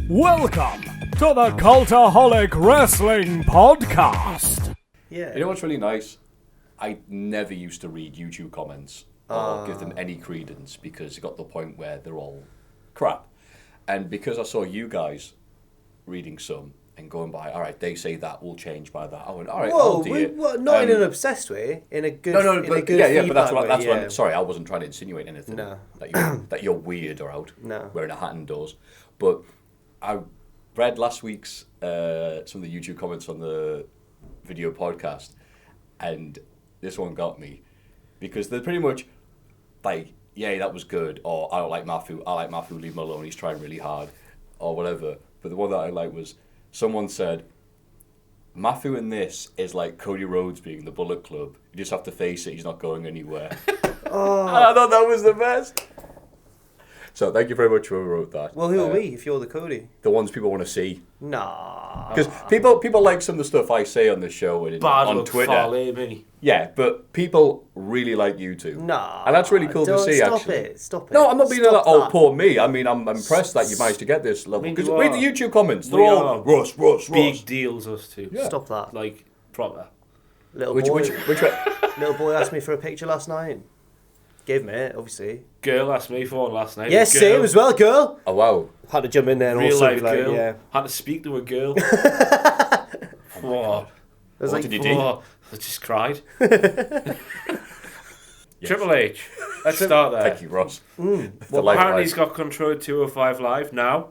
Welcome to the Cultaholic Wrestling Podcast. Yeah. You know what's really nice? I never used to read YouTube comments or give them any credence because it got to the point where they're all crap. And because I saw you guys reading some and going by, all right, they say that, we'll change by that. I went, all right, I'll do it. Not in an obsessed way, in a good but that's what way. When, sorry, I wasn't trying to insinuate anything. No. That you're weird or out wearing a hat indoors. But I read last week's some of the YouTube comments on the video podcast, and this one got me because they're pretty much like, yeah, that was good, or I don't like Mafu, leave him alone, he's trying really hard, or whatever. But the one that I liked was, someone said, Mafu in this is like Cody Rhodes being the Bullet Club. You just have to face it, he's not going anywhere. And I thought that was the best. So thank you very much for whoever wrote that. Well, who are we if you're the Cody? The ones people want to see. Nah. Because people like some of the stuff I say on the show and on Twitter. Farley, yeah, but people really like you two. Nah. And that's really cool to see, actually. Stop it. No, I'm not being like, oh, poor me. I mean, I'm impressed that you managed to get this level. Because read the YouTube comments. They're all, Russ. Big deals, us two. Yeah. Stop that. Like, proper. Which way? Little boy asked me for a picture last night. Gave me it, obviously. Girl asked me for one last night. Yes, same as well, girl. Oh, wow. Had to jump in there and Real also life be like, girl. yeah. Had to speak to a girl. What did you do? I just cried. Triple H. Let's start there. Thank you, Ross. Well, apparently he's got control of 205 Live now,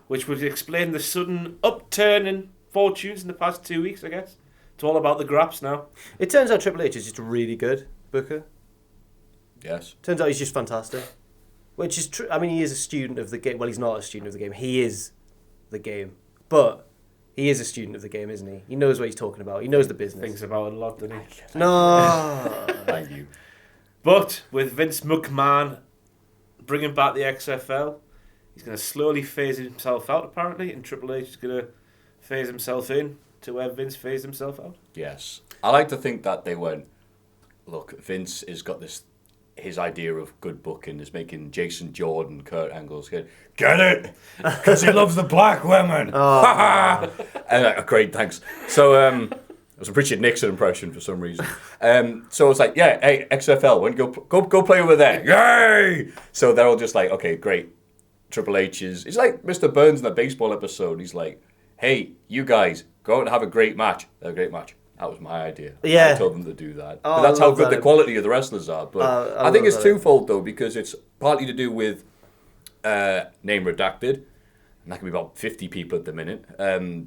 which would explain the sudden upturn in fortunes in the past 2 weeks, I guess. It's all about the graps now. It turns out Triple H is just really good, Booker. Yes. Turns out he's just fantastic. Which is true. I mean, he is a student of the game. Well, he's not a student of the game. He is the game. But he is a student of the game, isn't he? He knows what he's talking about. He knows the business. Thinks about it a lot, doesn't he? No. Thank you. But with Vince McMahon bringing back the XFL, he's going to slowly phase himself out, apparently, and Triple H is going to phase himself in to where Vince phased himself out. Yes. I like to think that they went, look, Vince has got his idea of good booking is making Jason Jordan, Kurt Angle's get it? Because he loves the black women. Great, thanks. So, it was a Richard Nixon impression for some reason. So it's like, yeah, hey, XFL, when go play over there. Yay! So they're all just like, okay, great. Triple H it's like Mr. Burns in the baseball episode. He's like, hey, you guys, go out and have a great match. A great match. That was my idea. Yeah. I told them to do that. But that's how good the quality of the wrestlers are. But I think it's twofold, though, because it's partly to do with name redacted. And that can be about 50 people at the minute,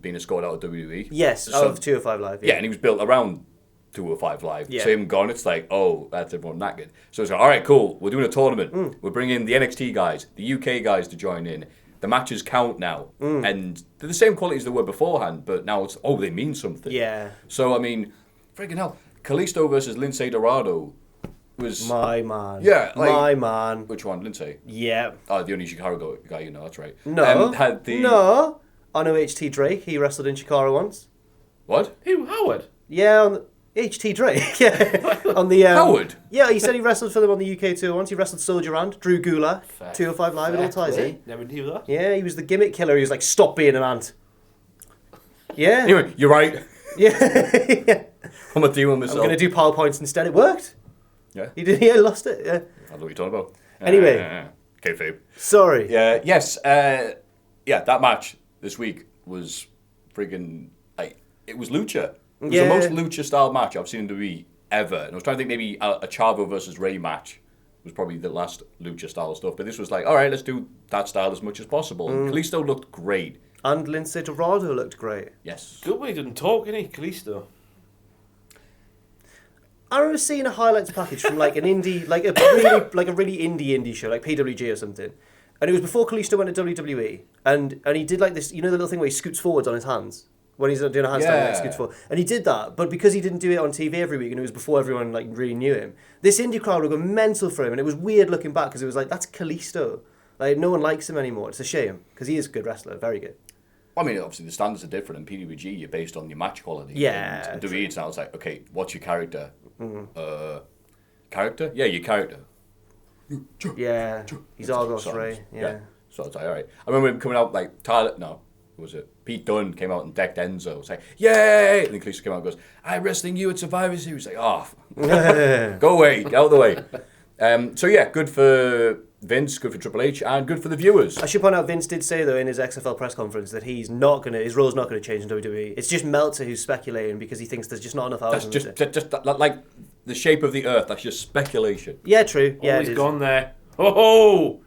being escorted out of WWE. Yes, out of 205 Live. Yeah, and he was built around 205 Live. Yeah. So him gone, it's like, oh, that's everyone knackered. So it's like, all right, cool, we're doing a tournament. We're bringing the NXT guys, the UK guys to join in. The matches count now. And they're the same quality as they were beforehand, but now it's, they mean something. Yeah. So, I mean, friggin' hell, Kalisto versus Lince Dorado was... My man. Yeah. Like, my man. Which one, Lince? Yeah. Oh, the only Chicago guy you know, that's right. No. No. I know HT Drake. He wrestled in Chicago once. What? Who? Howard? Yeah, on the... HT Drake. Yeah. On the... Howard? Yeah, he said he wrestled for them on the UK tour once. He wrestled Soldier Rand, Drew Gulak, 205 Live, it all ties in. Never knew that. Yeah, he was the gimmick killer. He was like, stop being an ant. Yeah. Anyway, you're right. Yeah. I'm a deal with myself. I'm going to do PowerPoints instead. It worked. Yeah. He did. Yeah, lost it. Yeah. I don't know what you're talking about. Anyway. Kayfabe. Sorry. Yeah. Yes. That match this week was friggin' like, it was lucha. It was the most lucha-style match I've seen in WWE ever. And I was trying to think maybe a Chavo versus Rey match was probably the last lucha-style stuff. But this was like, all right, let's do that style as much as possible. And Kalisto looked great. And Lince Dorado looked great. Yes. Good way he doesn't talk, innit, Kalisto? I remember seeing a highlights package from like an indie, like a really indie show, like PWG or something. And it was before Kalisto went to WWE. And he did like this, you know the little thing where he scoots forwards on his hands? When he's doing a handstand, he scoots forward. And he did that, but because he didn't do it on TV every week, and it was before everyone like really knew him, this indie crowd would go mental for him, and it was weird looking back, because it was like, that's Kalisto. Like, no one likes him anymore. It's a shame, because he is a good wrestler, very good. I mean, obviously the standards are different. In PWG, you're based on your match quality. Yeah. And WWE, it sounds like, okay, what's your character? Character? Yeah, your character. Yeah, he's Argos Ray. Yeah. So I was like, all right. I remember him coming out like Pete Dunne came out and decked Enzo. It was like, yay! And then Kalisto came out and goes, I'm wrestling you at Survivor Series. Like, oh, go away, get out of the way. So yeah, good for Vince, good for Triple H, and good for the viewers. I should point out, Vince did say though in his XFL press conference that his role's not gonna change in WWE. It's just Meltzer who's speculating because he thinks there's just not enough hours. That's just like the shape of the earth. That's just speculation. Yeah, true. Yeah, he's gone there. Oh!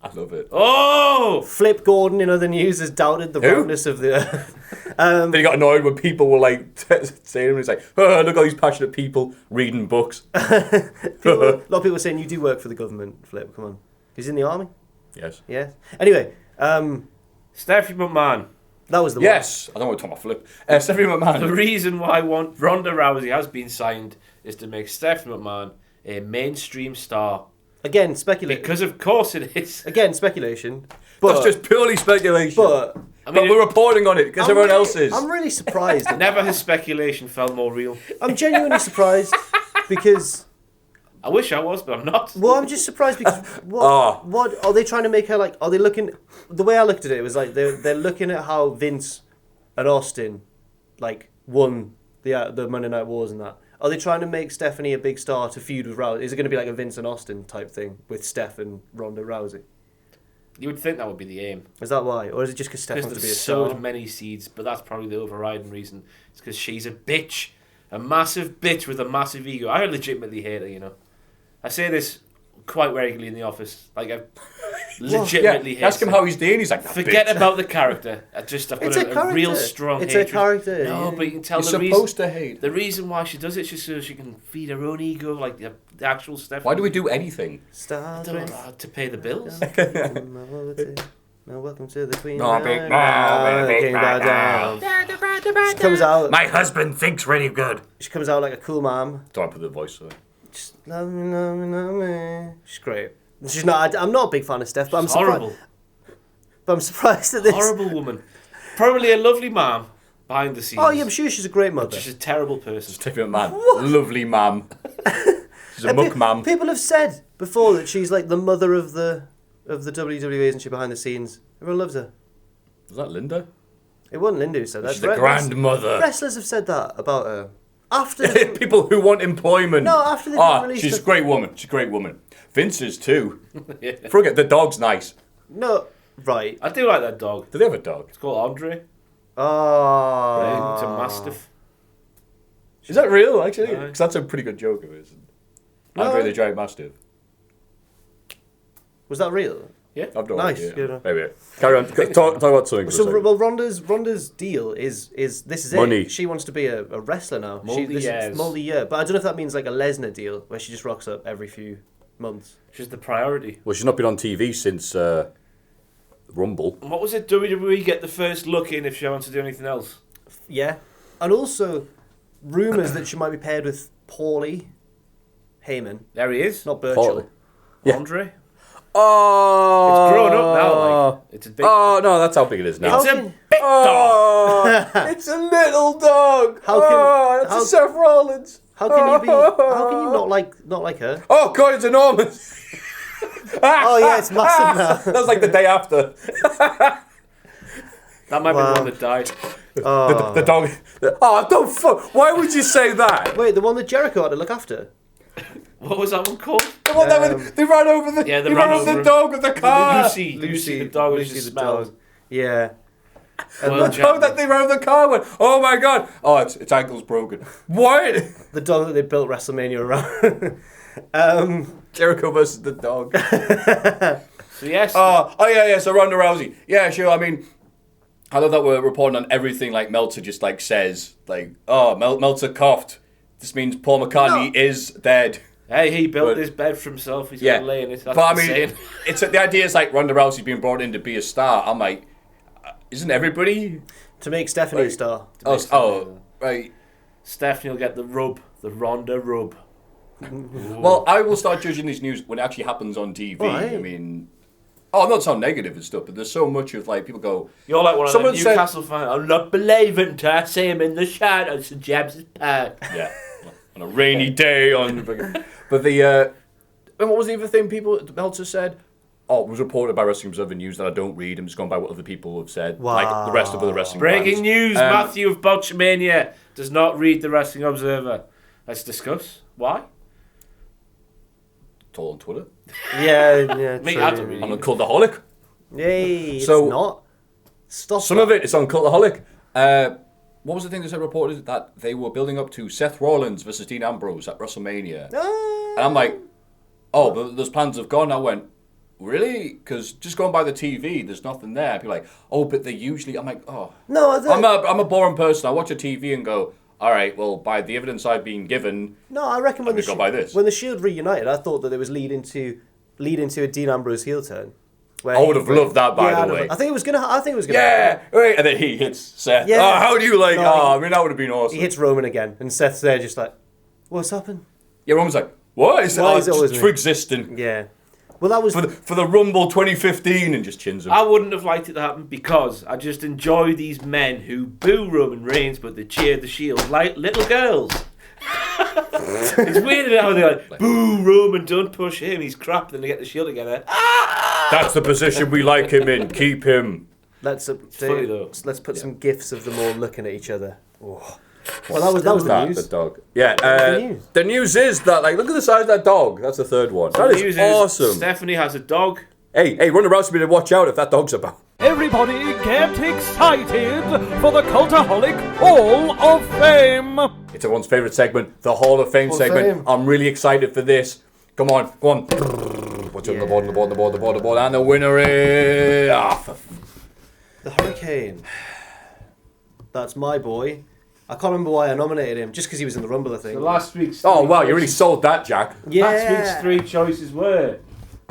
I love it. Oh! Flip Gordon in other news has doubted the roundness of the earth. Then he got annoyed when people were like saying him. He's like, oh, look at all these passionate people reading books. A lot of people are saying you do work for the government, Flip. Come on. He's in the army? Yes. Yeah. Anyway, Stephanie McMahon. that was the one. Yes. I don't want to talk about Flip. Stephanie McMahon. The reason why Ronda Rousey has been signed is to make Stephanie McMahon a mainstream star. Again, speculation. Because of course it is. Again, speculation. But, That's just purely speculation. But But we're reporting on it because everyone else is. I'm really surprised. Never has speculation felt more real. I'm genuinely surprised because... I wish I was, but I'm not. Well, I'm just surprised because what are they trying to make her like? Are they looking? The way I looked at it was like they're looking at how Vince and Austin like won the Monday Night Wars and that. Are they trying to make Stephanie a big star to feud with Rousey? Is it going to be like a Vince and Austin type thing with Steph and Ronda Rousey? You would think that would be the aim. Is that why, or is it just because Steph wants to be a There's star? so many seeds, but that's probably the overriding reason. It's because she's a bitch, a massive bitch with a massive ego. I legitimately hate her. You know. I say this quite regularly in the office. Like, I legitimately hate ask him her. how he's doing. He's like, forget about the character. I've got a real strong It's hatred. a character. No, but you can tell You're the supposed reason. to hate. The reason why she does it is just so she can feed her own ego, like the actual stuff. Why do we do anything? Stars To pay the bills. Now welcome to the Queen. No, big no. She comes out. My husband thinks really good. She comes out like a cool mom. Don't put the voice on. Just love me, love me, love me. She's great. She's not. I'm not a big fan of Steph, but I'm surprised. Horrible. But I'm surprised at this. Horrible woman. Probably a lovely mom behind the scenes. Oh yeah, I'm sure she's a great mother. She's a terrible person. Stephanie McMahon, lovely ma'am. She's a muck ma'am. People have said before that she's like the mother of the WWE, isn't she, behind the scenes? Everyone loves her. Was that Linda? It wasn't Linda who said that. She's the grandmother. Wrestlers have said that about her. After people who want employment. No, after they released she's the... a great woman. She's a great woman. Vince is too. Forget the dog's nice. No, right. I do like that dog. Do they have a dog? It's called Andre. Oh. It's a mastiff. Is that real, actually? Because that's a pretty good joke of it. Andre the Giant Mastiff. Was that real? Yeah. I've no Nice. idea. Good. Maybe. Carry on. Talk about something. So, well, Ronda's deal is this is Money. it. She wants to be a wrestler now. Multi-years. Multi-year. But I don't know if that means like a Lesnar deal where she just rocks up every few months. She's the priority. Well, she's not been on TV since Rumble. And what was it? WWE get the first look in if she wants to do anything else? Yeah. And also, rumours that she might be paired with Paulie Heyman. There he is. Not Birchall. Paulie. Yeah. Andre. Oh, It's grown up now. Like it's a big. Oh no, that's how big it is now. It's a big dog. It's a little dog. How That's Seth Rollins. How can you be? How can you not like her? Oh god, it's enormous. Oh yeah, it's massive now. That's like the day after. That might be the one that died. The dog. Oh, don't fuck. Why would you say that? Wait, the one that Jericho had to look after. What was that one called? The one that they ran over the. Yeah, they ran over the dog with the car. Lucy, the dog was Lucy just the smelled. dog. Yeah. Well, The dog that they ran over the car went. Oh my god. Oh, its ankle's broken. What? The dog that they built WrestleMania around. Jericho versus the dog. So yes. Oh yeah. So Ronda Rousey. Yeah, sure. I mean, I love that we're reporting on everything. Like Meltzer just like says, like, oh, Meltzer coughed. This means Paul McCartney is dead. Hey, he built this bed for himself. He's going to lay in it. That's but I mean, insane. it's the idea is like Ronda Rousey being brought in to be a star. I'm like, isn't everybody To make Stephanie a star. Right. Stephanie will get the rub, the Ronda rub. Well, I will start judging this news when it actually happens on TV. Right. I mean, I'm not so negative and stuff, but there's so much of like people go. You're like one of them Someone said- Newcastle fans. I'm not believing till I see him in the shadows of James' Park. Yeah, on a rainy day on. But the and what was the other thing people Meltzer said? it was reported by Wrestling Observer News that I don't read. I'm just going by what other people have said. Wow. Like the rest of the wrestling Breaking fans. news, Matthew of Botchamania does not read the Wrestling Observer. Let's discuss. Why? It's all on Twitter. Yeah. Me, true. I don't read I'm it. on Cultaholic. Yay, So- it's not. Stop Some of it is on Cultaholic. What was the thing they said reported? That they were building up to Seth Rollins versus Dean Ambrose at WrestleMania. And I'm like, but those plans have gone. I went, really? Because just going by the TV, there's nothing there. People are like, but they usually... I'm like, No, I'm a boring person. I watch a TV and go, all right, well, by the evidence I've been given... No, I reckon when go by this. when the Shield reunited, I thought that it was lead into a Dean Ambrose heel turn. I would have loved that, by the way. I think it was gonna. Yeah, right. And then he hits Seth. Yeah. How do you like? No, that would have been awesome. He hits Roman again, and Seth's there just like, what's happened? Yeah, Roman's like, what? Why is it always it's me? for existing. Yeah. Well, that was For the Rumble 2015 and just chins him. I wouldn't have liked it to happen because I just enjoy these men who boo Roman Reigns but they cheer the Shield like little girls. It's weird how they're like, boo Roman, don't push him, he's crap, then they get the Shield together. That's the position we like him in. Keep him. let's funny though. let's put some gifs of them all looking at each other. Oh. Well, that was the news. The dog. Yeah. the news? The news is that look at the size of that dog. That's the third one. That The is news awesome. Stephanie has a dog. Hey, run around to me to watch out if that dog's about. Everybody get excited for the Cultaholic Hall of Fame! It's everyone's favourite segment, the Hall of Fame Hall of segment. Fame. I'm really excited for this. Come on, go on. What's on the board, and the winner is... The Hurricane. That's my boy. I can't remember why I nominated him, just because he was in the Rumble, I think. So last week's Oh, three wow, you really choices- sold that, Jack. Last week's three choices were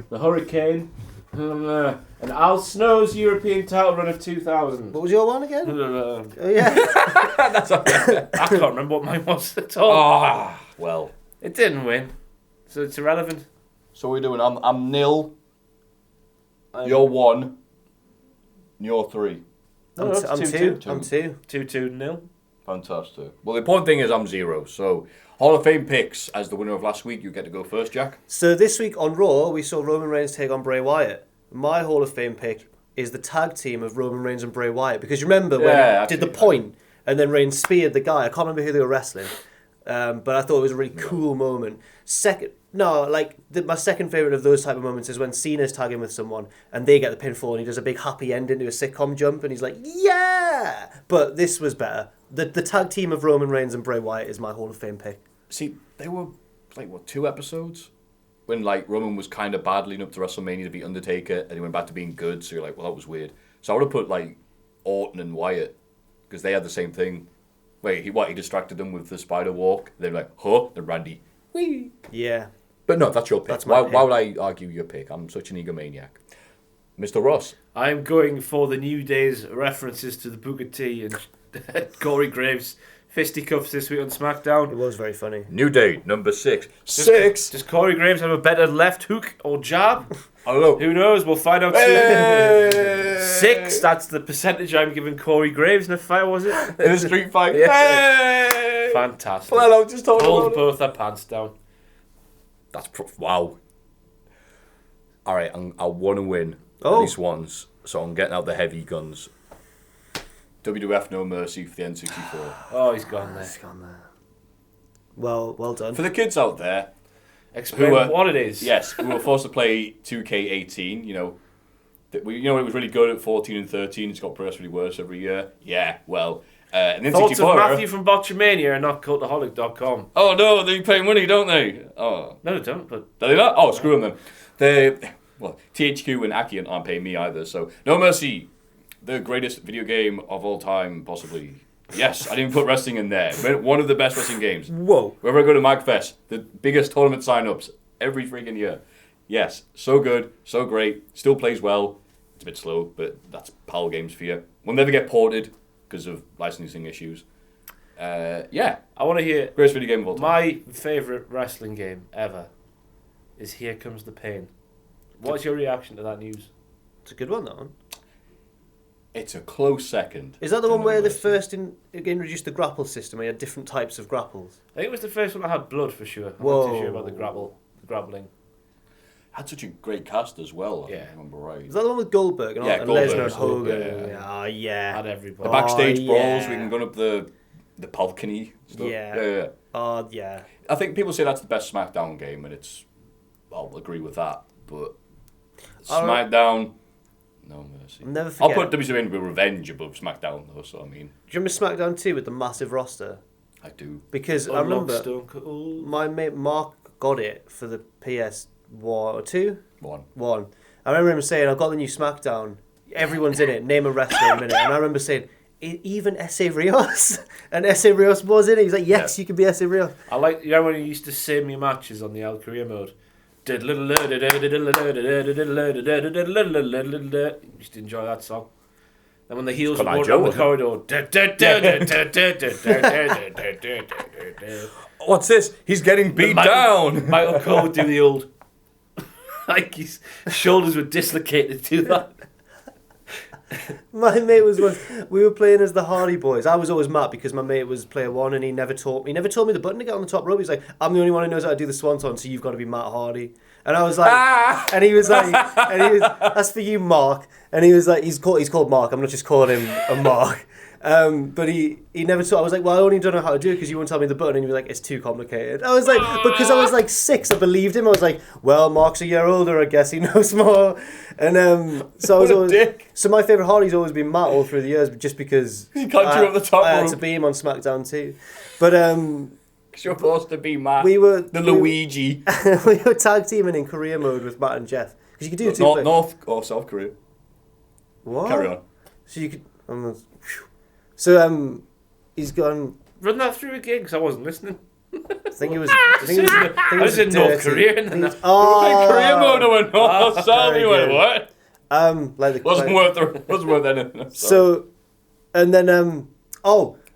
the Hurricane, and Al Snow's European title run of 2000. What was your one again? I Oh, yeah. can't remember what mine was at all. Well. It didn't win, so it's irrelevant. So we're doing, I'm nil, you're 1, and you're 3. No, it's I'm 2-2. two. I'm 2. 2-2-0. Fantastic. Well, the important thing is I'm 0. So, Hall of Fame picks as the winner of last week. You get to go first, Jack. So this week on Raw, we saw Roman Reigns take on Bray Wyatt. My Hall of Fame pick is the tag team of Roman Reigns and Bray Wyatt. Because you remember when he did the point and then Reigns speared the guy. I can't remember who they were wrestling. But I thought it was a really cool moment. My second favourite of those type of moments is when Cena's tagging with someone and they get the pinfall and he does a big happy ending to a sitcom jump and he's like, yeah! But this was better. The tag team of Roman Reigns and Bray Wyatt is my Hall of Fame pick. See, they were, 2 episodes? When, Roman was kind of bad leading up to WrestleMania to beat Undertaker and he went back to being good, so you're like, well, that was weird. So I would have put, Orton and Wyatt, because they had the same thing. Wait, he distracted them with the spider walk. They're like, huh? Then Randy, whee! Yeah. But no, that's your pick. That's my pick. Why would I argue your pick? I'm such an egomaniac. Mr. Ross. I'm going for the New Day's references to the Booker T and Corey Graves fisticuffs this week on It SmackDown. was very funny. New Day, number 6. Does Corey Graves have a better left hook or jab? I don't know. Who knows? We'll find out soon. Hey! 6, that's the percentage I'm giving Corey Graves in a fight, was it? In a street fight. Yeah. Hey! Fantastic. Well, I'm just talking Hold about both their pants down. That's wow. All right, I want to win at Oh. least once, so I'm getting out the heavy guns. WWF No Mercy for the N64. Oh, he's gone there. It's gone there. Well done. For the kids out there, Explain Who, what it is. yes, we were forced to play 2K18. You know, it was really good at 14 and 13. It's got progressively worse every year. Yeah, well, and then Thoughts of 64. Matthew from Botchamania and not Cultaholic.com. Oh no, they pay money, don't they? Oh, No, they don't, but do they not? Oh, screw them then. THQ and Aki aren't paying me either. So No Mercy, the greatest video game of all time, possibly. Yes, I didn't put wrestling in there. One of the best wrestling games. Whoa. Wherever I go to MagFest, the biggest tournament sign-ups every freaking year. Yes, so good, so great, still plays well. It's a bit slow, but that's PAL games for you. Will never get ported because of licensing issues. Yeah, I want to hear greatest video game of all time. my favourite wrestling game ever is Here Comes the Pain. What's your reaction to that news? It's a good one, that one. It's a close second. Is that the to one No where they Mercy. first introduced the grapple system? Where you had different types of grapples. I think it was the first one that had blood for sure. I'm Whoa. not too sure about the grappling. had such a great cast as well. Yeah. I remember right. Is that the one with Goldberg and, and Goldberg, Lesnar and Hogan? yeah. Had everybody. The backstage brawls, yeah. we can go up the balcony stuff. Yeah. Yeah. Yeah. I think people say that's the best SmackDown game, and I'll agree with that. But SmackDown, no mercy. Never forget. I'll put WWE with Revenge above SmackDown though. So I mean, Do you remember SmackDown 2 with the massive roster? I do. Because I remember Stone Cold. my mate Mark got it for the PS1 or 2? One. I remember him saying, I've got the new SmackDown. Everyone's in it. Name a wrestler in a minute. And I remember saying, even S.A. Rios? And S.A. Rios was in it. He's like, yes, you can be S.A. Rios. I like, you know when you used to save me matches on the Al career mode? Used to enjoy that song. And when the heels were going down the corridor. What's this? He's getting beat down. Michael Cole would do the old... like his shoulders were dislocated to that. My mate was we were playing as the Hardy Boys. I was always mad because my mate was player one and he never taught me the button to get on the top rope. He's like, I'm the only one who knows how to do the swanton, so you've got to be Matt Hardy. And I was like, and he was like, that's for you, Mark. And he was like, he's called Mark. I'm not just calling him a Mark. But he never taught. I was like, well, I only don't know how to do it because you won't tell me the button. And he was like, it's too complicated. I was like, because I was like 6, I believed him. I was like, well, Mark's a year older. I guess he knows more. And so I was always dick. So my favourite Hardy's always been Matt all through the years, just because he can't do up the top I had rope. to be him on SmackDown too. But Because you're supposed to be Matt. Luigi. We were tag teaming in career mode with Matt and Jeff because you could do two. North or South Korea. What? Carry on. So you could. So he's gone. Run that through again because I wasn't listening. I think it was. I was in North Korea and then Career mode. I went North South. You went what? Wasn't worth anything. So, and then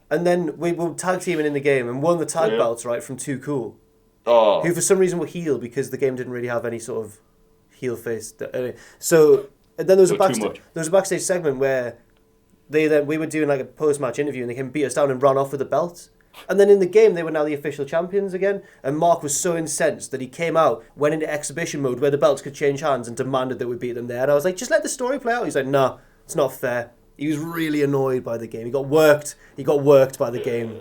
and then we were tag teaming in the game and won the tag belts right from Too Cool. Oh. Who for some reason were heel because the game didn't really have any sort of heel face. So and then there was a backstage segment where we were doing like a post match interview and they came beat us down and ran off with the belt. And then in the game they were now the official champions again. And Mark was so incensed that he came out, went into exhibition mode where the belts could change hands and demanded that we beat them there. And I was like, just let the story play out. He's like, nah, it's not fair. He was really annoyed by the game. He got worked by the game.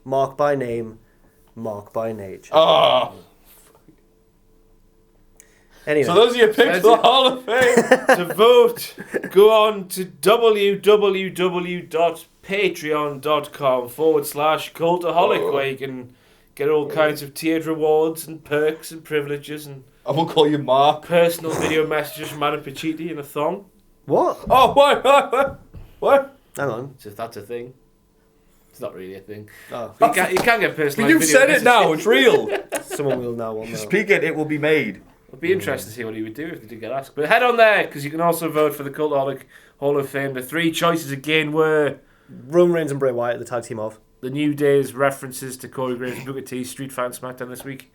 Mark by name, Mark by nature. Oh. Anyway. So those are your picks for the Hall of Fame. To vote, go on to www.patreon.com/Cultaholic where you can get all kinds of tiered rewards and perks and privileges and I will call you Mark. Personal video messages from Adam Pacitti in a thong. What? Oh, what? Hang on. So if that's a thing. It's not really a thing. Oh. But you can get personal. But you've said it now. It's real. Someone will now. Speak it. It will be made. It'd be interesting to see what he would do if they did get asked. But head on there, because you can also vote for the Cultaholic Hall of Fame. The 3 choices again were Roman Reigns and Bray Wyatt, the tag team of. The New Day's references to Corey Graves and Booker T, Street Fighter SmackDown this week.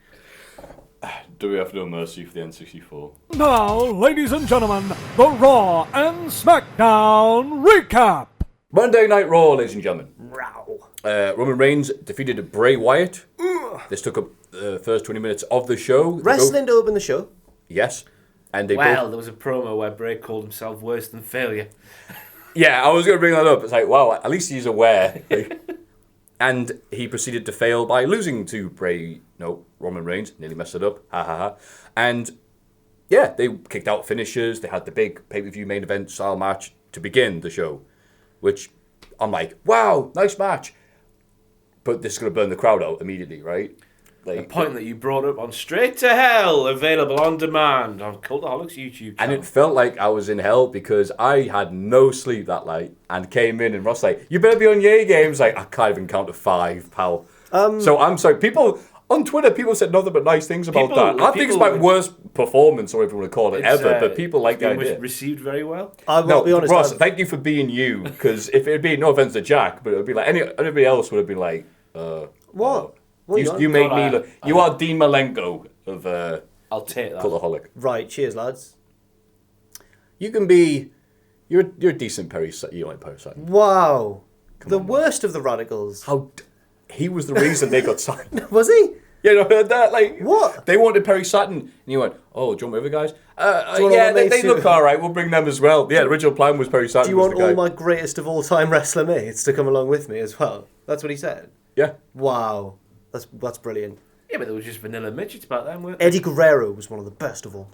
Do we have no mercy for the N64? Now, ladies and gentlemen, the Raw and SmackDown recap. Monday Night Raw, ladies and gentlemen. Row. Roman Reigns defeated Bray Wyatt. This took up the first 20 minutes of the show. Wrestling to open the show. Yes. And they there was a promo where Bray called himself worse than failure. Yeah, I was going to bring that up. It's like, wow, at least he's aware. And he proceeded to fail by losing to Roman Reigns. Nearly messed it up. Ha ha ha. And yeah, they kicked out finishers. They had the big pay-per-view main event style match to begin the show. Which I'm like, wow, nice match. But this is going to burn the crowd out immediately, right? The point that you brought up on Straight to Hell, available on demand on Cultaholic's YouTube channel. And it felt like I was in hell because I had no sleep that night and came in and Ross like, you better be on your games. Like, I can't even count to 5, pal. So I'm sorry. People on Twitter, people said nothing but nice things about that. I think it's my worst performance, or whatever you want to call it, ever. But people like the idea. Received very well. I will be honest. Ross, thank you for being you. Because if it'd be, no offense to Jack, but it would be like anybody else would have been like, what? You made me look. You are Dean Malenko of I'll take that. Cultaholic. Right, cheers, lads. You can be. You're a decent parasite. You like parasite. Wow. The worst of the radicals. He was the reason they got signed. Was he? You know, heard that? Like, what? They wanted Perry Saturn, and you went, oh, do you want my other guys? Yeah, they look all right. We'll bring them as well. Yeah, the original plan was Perry Saturn. Do you want all my greatest of all time wrestler mates to come along with me as well? That's what he said. Yeah. Wow, that's brilliant. Yeah, but there was just vanilla midgets back then, weren't there? Eddie Guerrero was one of the best of all.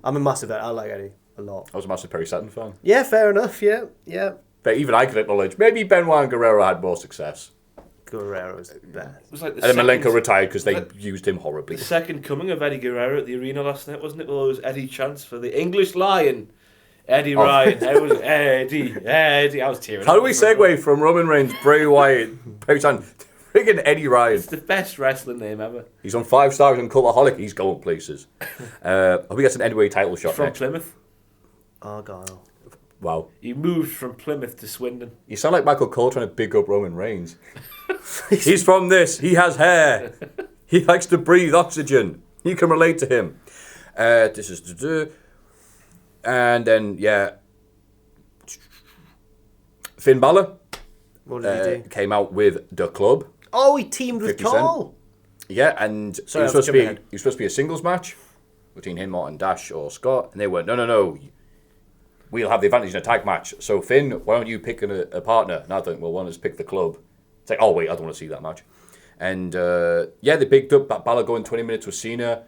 I'm a massive. I like Eddie a lot. I was a massive Perry Saturn fan. Yeah, fair enough. Yeah. But even I could acknowledge maybe Benoit and Guerrero had more success. Guerrero's the best. It was like And then Malenko retired because they used him horribly. The second coming of Eddie Guerrero at the arena last night, wasn't it? Well, it was Eddie chants for the English Lion. Eddie Ryan. It was Eddie. I was tearing How up. do we segue from Roman Reigns, Bray Wyatt, Perry Saturn, to friggin' Eddie Ryan? It's the best wrestling name ever. He's on 5 stars on Cultaholic. He's going places. Hope he gets an heavyweight title shot From next. Plymouth. Argyle. Wow. He moved from Plymouth to Swindon. You sound like Michael Cole trying to big up Roman Reigns. He's from this. He has hair. He likes to breathe oxygen. You can relate to him. This is to do. And then, yeah. Finn Balor. What did he do? Came out with the club. Oh, he teamed with 50 Cent. Carl. Yeah, and Sorry, it was supposed to be a singles match between him, Martin Dash, or Scott. And they went, no. We'll have the advantage in a tag match. So, Finn, why don't you pick a partner? And I think, well, one is pick the club. It's like, oh, wait, I don't want to see that match. And, they picked up Balor going 20 minutes with Cena,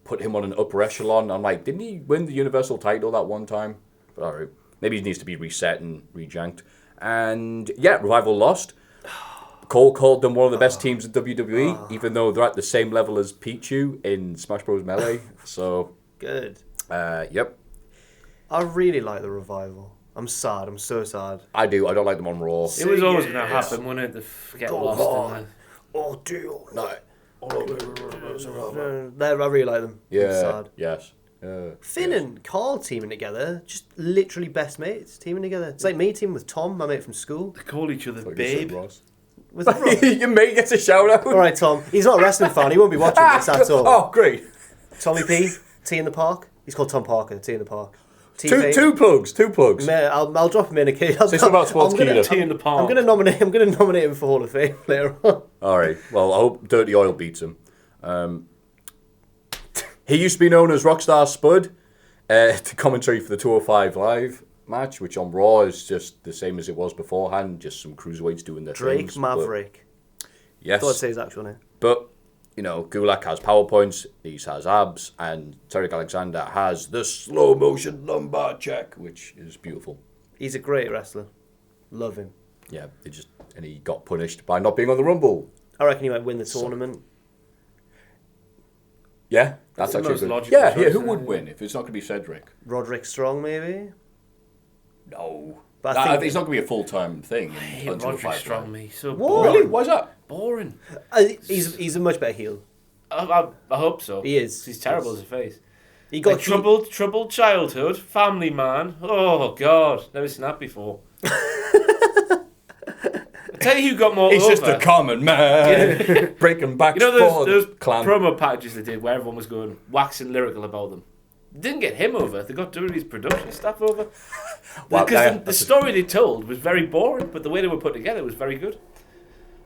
put him on an upper echelon. I'm like, didn't he win the Universal title that one time? But, all right, maybe he needs to be reset and rejanked. And, yeah, Revival lost. Cole called them one of the best teams in WWE, even though they're at the same level as Pichu in Smash Bros. Melee. So, Good. Yep. I really like the Revival. I'm sad. I'm so sad. I do. I don't like them on Raw. It was always going to happen, wasn't it? To get lost. And Oh, deal. No. I really like them. Yeah. I'm sad. Yes. Finn and Carl teaming together, just literally best mates teaming together. It's like me teaming with Tom, my mate from school. they call each other Like you babe. said, Ross. Was it wrong? Your mate gets a shout out. All right, Tom. He's not a wrestling fan. He won't be watching this at all. Oh, great. Tommy P, T in the Park. He's called Tom Parker. T in the Park. Two plugs. I'll drop him in a kid. Say something about Sports Keeler. Tea in the park. I'm gonna nominate him for Hall of Fame later on. All right. Well, I hope Dirty Oil beats him. He used to be known as Rockstar Spud. To commentary for the 205 Live match, which on Raw is just the same as it was beforehand. Just some cruiserweights doing their Drake things. Maverick. Yes. I thought I'd say his actual name. But, Gulak has PowerPoints, he has abs, and Tarek Alexander has the slow motion lumbar check, which is beautiful. He's a great wrestler. Love him. Yeah, and he got punished by not being on the Rumble. I reckon he might win the tournament. Yeah, that's the actually most good. logical Yeah, choice, who would win if it's not going to be Cedric? Roderick Strong, maybe? No. But I think it's not going to be a full-time thing. I hate until Roderick 5 Strong, me. So What? boring. Really? Why's that? Boring. He's a much better heel. I hope so. He is. He's terrible as a face. He got Like troubled childhood, family man. Oh, God. Never seen that before. I tell you who got more He's over. just a common man. Breaking back those clan. promo packages they did where everyone was going waxing lyrical about them. Didn't get him over. They got WWE's production staff over. Well, Because the story they told was very boring, but the way they were put together was very good.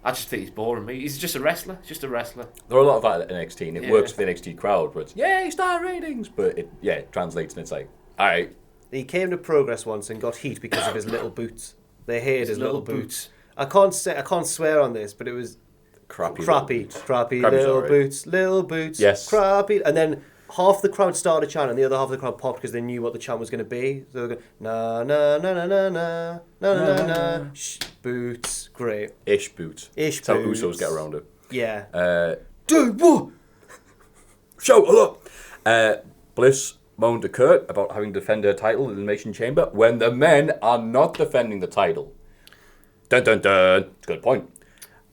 I just think he's boring. He's just a wrestler. There are a lot of that at NXT, and it Yeah. works for the NXT crowd, where it's, yay, star ratings, but it translates, and it's like, all right. He came to Progress once and got heat because of his little boots. They hated his little boots. boots. I can't swear on this, but it was Crappy crappy Crappy's little alright. boots, Yes. crappy. And then half the crowd started chanting, and the other half of the crowd popped because they knew what the chant was going to be. So they were going, na na na na na na na na na. Shh, boots, great. Ish boots. Ish That's how boots. Usos get around it. Yeah. Dude, what? Shout up. Bliss moaned to Kurt about having to defend her title in the Elimination Chamber when the men are not defending the title. Dun dun dun. Good point.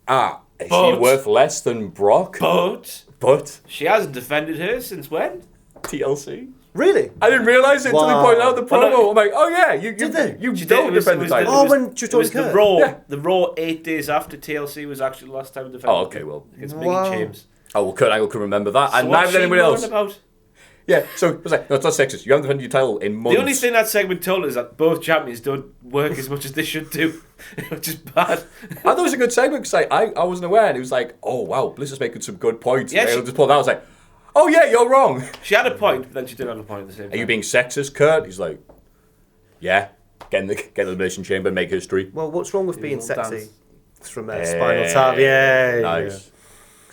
Is she worth less than Brock? But She hasn't defended her since when? TLC. Really? I didn't realise it until they Wow. pointed out the Well, promo. no, I'm like, oh yeah, you Did they? you She don't did. It was- defend it the was title. Oh, when It was Kurt. the Raw. Yeah. The Raw 8 days after TLC was actually the last time defended. Oh, okay, well. Against Wow. Mickey James. Oh, well, Kurt Angle can remember that, So and what's neither she anybody else. moaning about? Yeah, so it was like, no, it's not sexist. You haven't defended your title in months. The only thing that segment told us is that both champions don't work as much as they should do, which is bad. I thought it was a good segment because I wasn't aware, and it was like, oh wow, Bliss is making some good points. Yeah, and she just pulled out. I was like, oh yeah, you're wrong. She had a point, but then she didn't have a point at the same time. Are you being sexist, Kurt? He's like, yeah, get in the elimination chamber and make history. Well, what's wrong with being Little sexy? dance. It's from Spinal Tap. Yeah, Nice.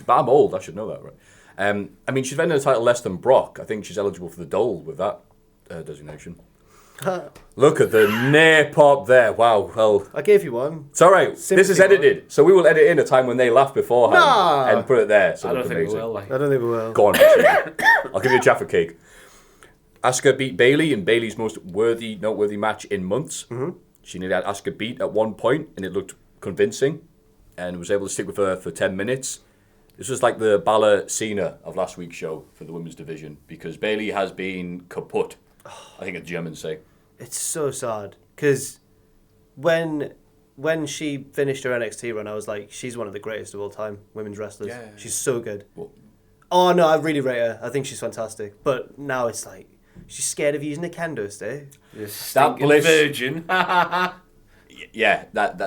But I'm old. I should know that, right? I mean, she's defending the title less than Brock. I think she's eligible for the Dole with that designation. Look at the near pop there. Wow. Well, I gave you one. it's all right. Sympathy This is edited, so we will edit in a time when they laugh beforehand Nah. and put it there. So I don't look think we amazing. will. Like. I don't think we will. Go on, actually. I'll give you a Jaffa cake. Asuka beat Bayley in Bayley's most noteworthy match in months. Mm-hmm. She nearly had Asuka beat at one point, and it looked convincing, and was able to stick with her for 10 minutes. This was like the Balor-Cena of last week's show for the women's division, because Bayley has been kaput, I think the Germans say. It's so sad, because when she finished her NXT run, I was like, she's one of the greatest of all time, women's wrestlers. Yeah. She's so good. Well, Oh, no, I really rate her. I think she's fantastic. But now it's like, she's scared of using a kendo stick. that Bliss virgin. yeah, that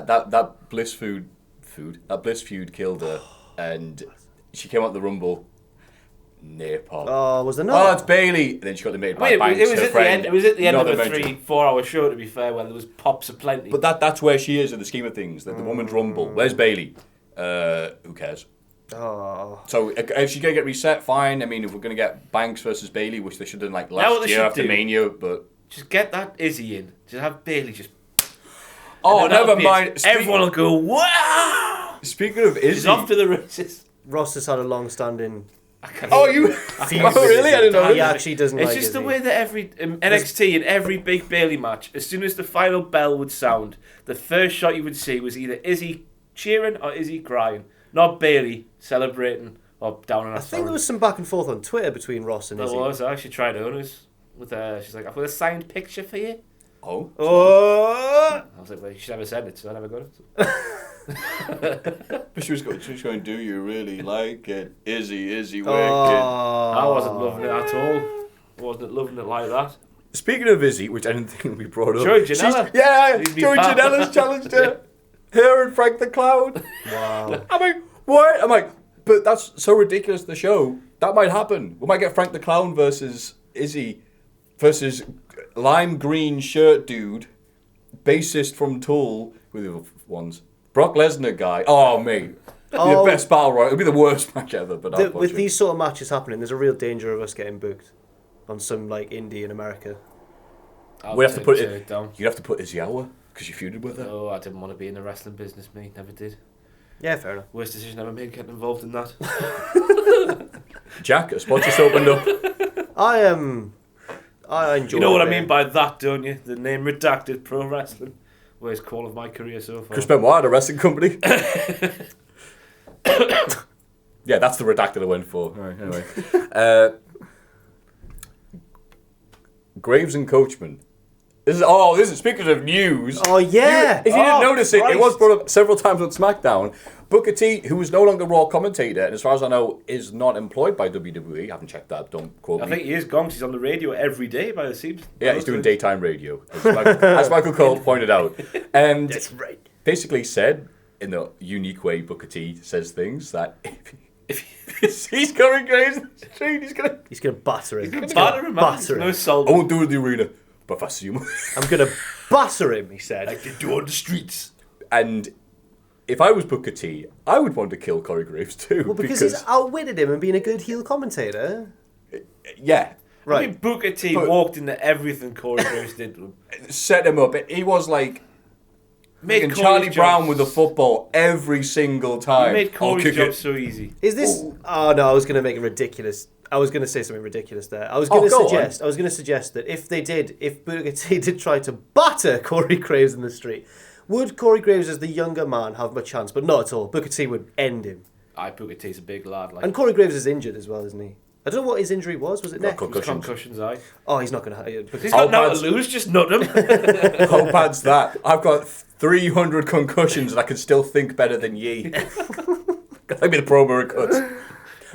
Bliss that Bliss feud killed her, and she came out the Rumble near pop. Oh, was there Oh, not? it's Bayley. And then she got the by Wait, Banks, it was her at friend. the end. It was at the end of Not a mentioned. 3-4 hour show. To be fair, where there was pops aplenty. But that's where she is in the scheme of things. The women's Rumble. Where's Bayley? Who cares? Oh. So if she's gonna get reset, fine. I mean, if we're gonna get Banks versus Bayley, which they should have done like Now last what they year should after do- Mania, but just get that Izzy in. Just have Bailey just. oh, and then never that'll be mind. it. Everyone will go, wow! Speaking of She's Izzy, off to the races. Ross has had a long-standing... oh you, feud oh with really? I didn't know. He that. actually doesn't It's like just the Izzy. way that every NXT in every big Bailey match, as soon as the final bell would sound, the first shot you would see was either Izzy cheering or Izzy crying, not Bailey celebrating or down on her. I think there was some back and forth on Twitter between Ross and There Izzy. was. She tried owners with she's like, I've got a signed picture for you. Oh, Oh! I was like, well, she never said it, so I never got it. but she was going. Do you really like it, Izzy? Wicked. I wasn't loving it at all. I wasn't loving it like that. Speaking of Izzy, which I didn't think would be brought up. Joey Janela. Yeah, He's been Joey bad. Janela's challenged her. Her and Frank the Clown. Wow. I'm like, what? I'm like, but that's so ridiculous, the show. That might happen. We might get Frank the Clown versus Izzy versus lime green shirt dude, bassist from Tool, with the other ones. Brock Lesnar guy. Oh, mate. Oh. The best battle royal. It'll be the worst match ever, but I'll watch With it. these sort of matches happening, there's a real danger of us getting booked on some like indie in America. We have to put turn it down. You'd have to put Izzy out because you feuded with her. No, I didn't want to be in the wrestling business, mate. Never did. Yeah, fair enough. Worst decision ever made, getting involved in that. Jack, a spot just opened up. I enjoy. You know what I it. mean by that, don't you? The name redacted pro wrestling. Worst call of my career so far. Chris Benoit at a wrestling company. Yeah, that's the redacted I went for. All right, anyway. Graves and Coachman. This is speaking of news. Oh yeah. If you didn't notice it, it was Christ. brought up several times on SmackDown. Booker T, who is no longer Raw commentator, and as far as I know, is not employed by WWE. I haven't checked that. Don't quote me. I think he is gone 'cause he's on the radio every day by the seams. Yeah, he's doing daytime radio, as Michael Cole pointed out. And That's right. basically said, in the unique way Booker T says things, that if he sees Corey Graves in the street, He's gonna batter him. He's batter him, man. batter No him. salt. I won't do it in the arena, but if I see him... I'm gonna batter him. He said. I can do it on the streets. And if I was Booker T, I would want to kill Corey Graves too. Well, because he's outwitted him and being a good heel commentator. Yeah. Right. I mean, Booker T But- walked into everything Corey Graves did to him. Set him up. He was like... Made Fucking Corey's Charlie job- Brown with the football every single time. He made I'll Corey's kick job it. so easy. Is this? Oh no, I was gonna make it ridiculous. I was gonna say something ridiculous there. I was gonna go suggest. I was gonna suggest that if Booker T did try to batter Corey Graves in the street, would Corey Graves as the younger man have much chance? But not at all. Booker T would end him. Booker T's a big lad. Like, And Corey Graves is injured as well, isn't he? I don't know what his injury was. Was it neck? concussions, aye. Oh, he's not gonna. Because He's got How nothing to bad's- lose, just nut him. How bad's that? I've got 300 concussions and I can still think better than ye. Give me the promo it cuts.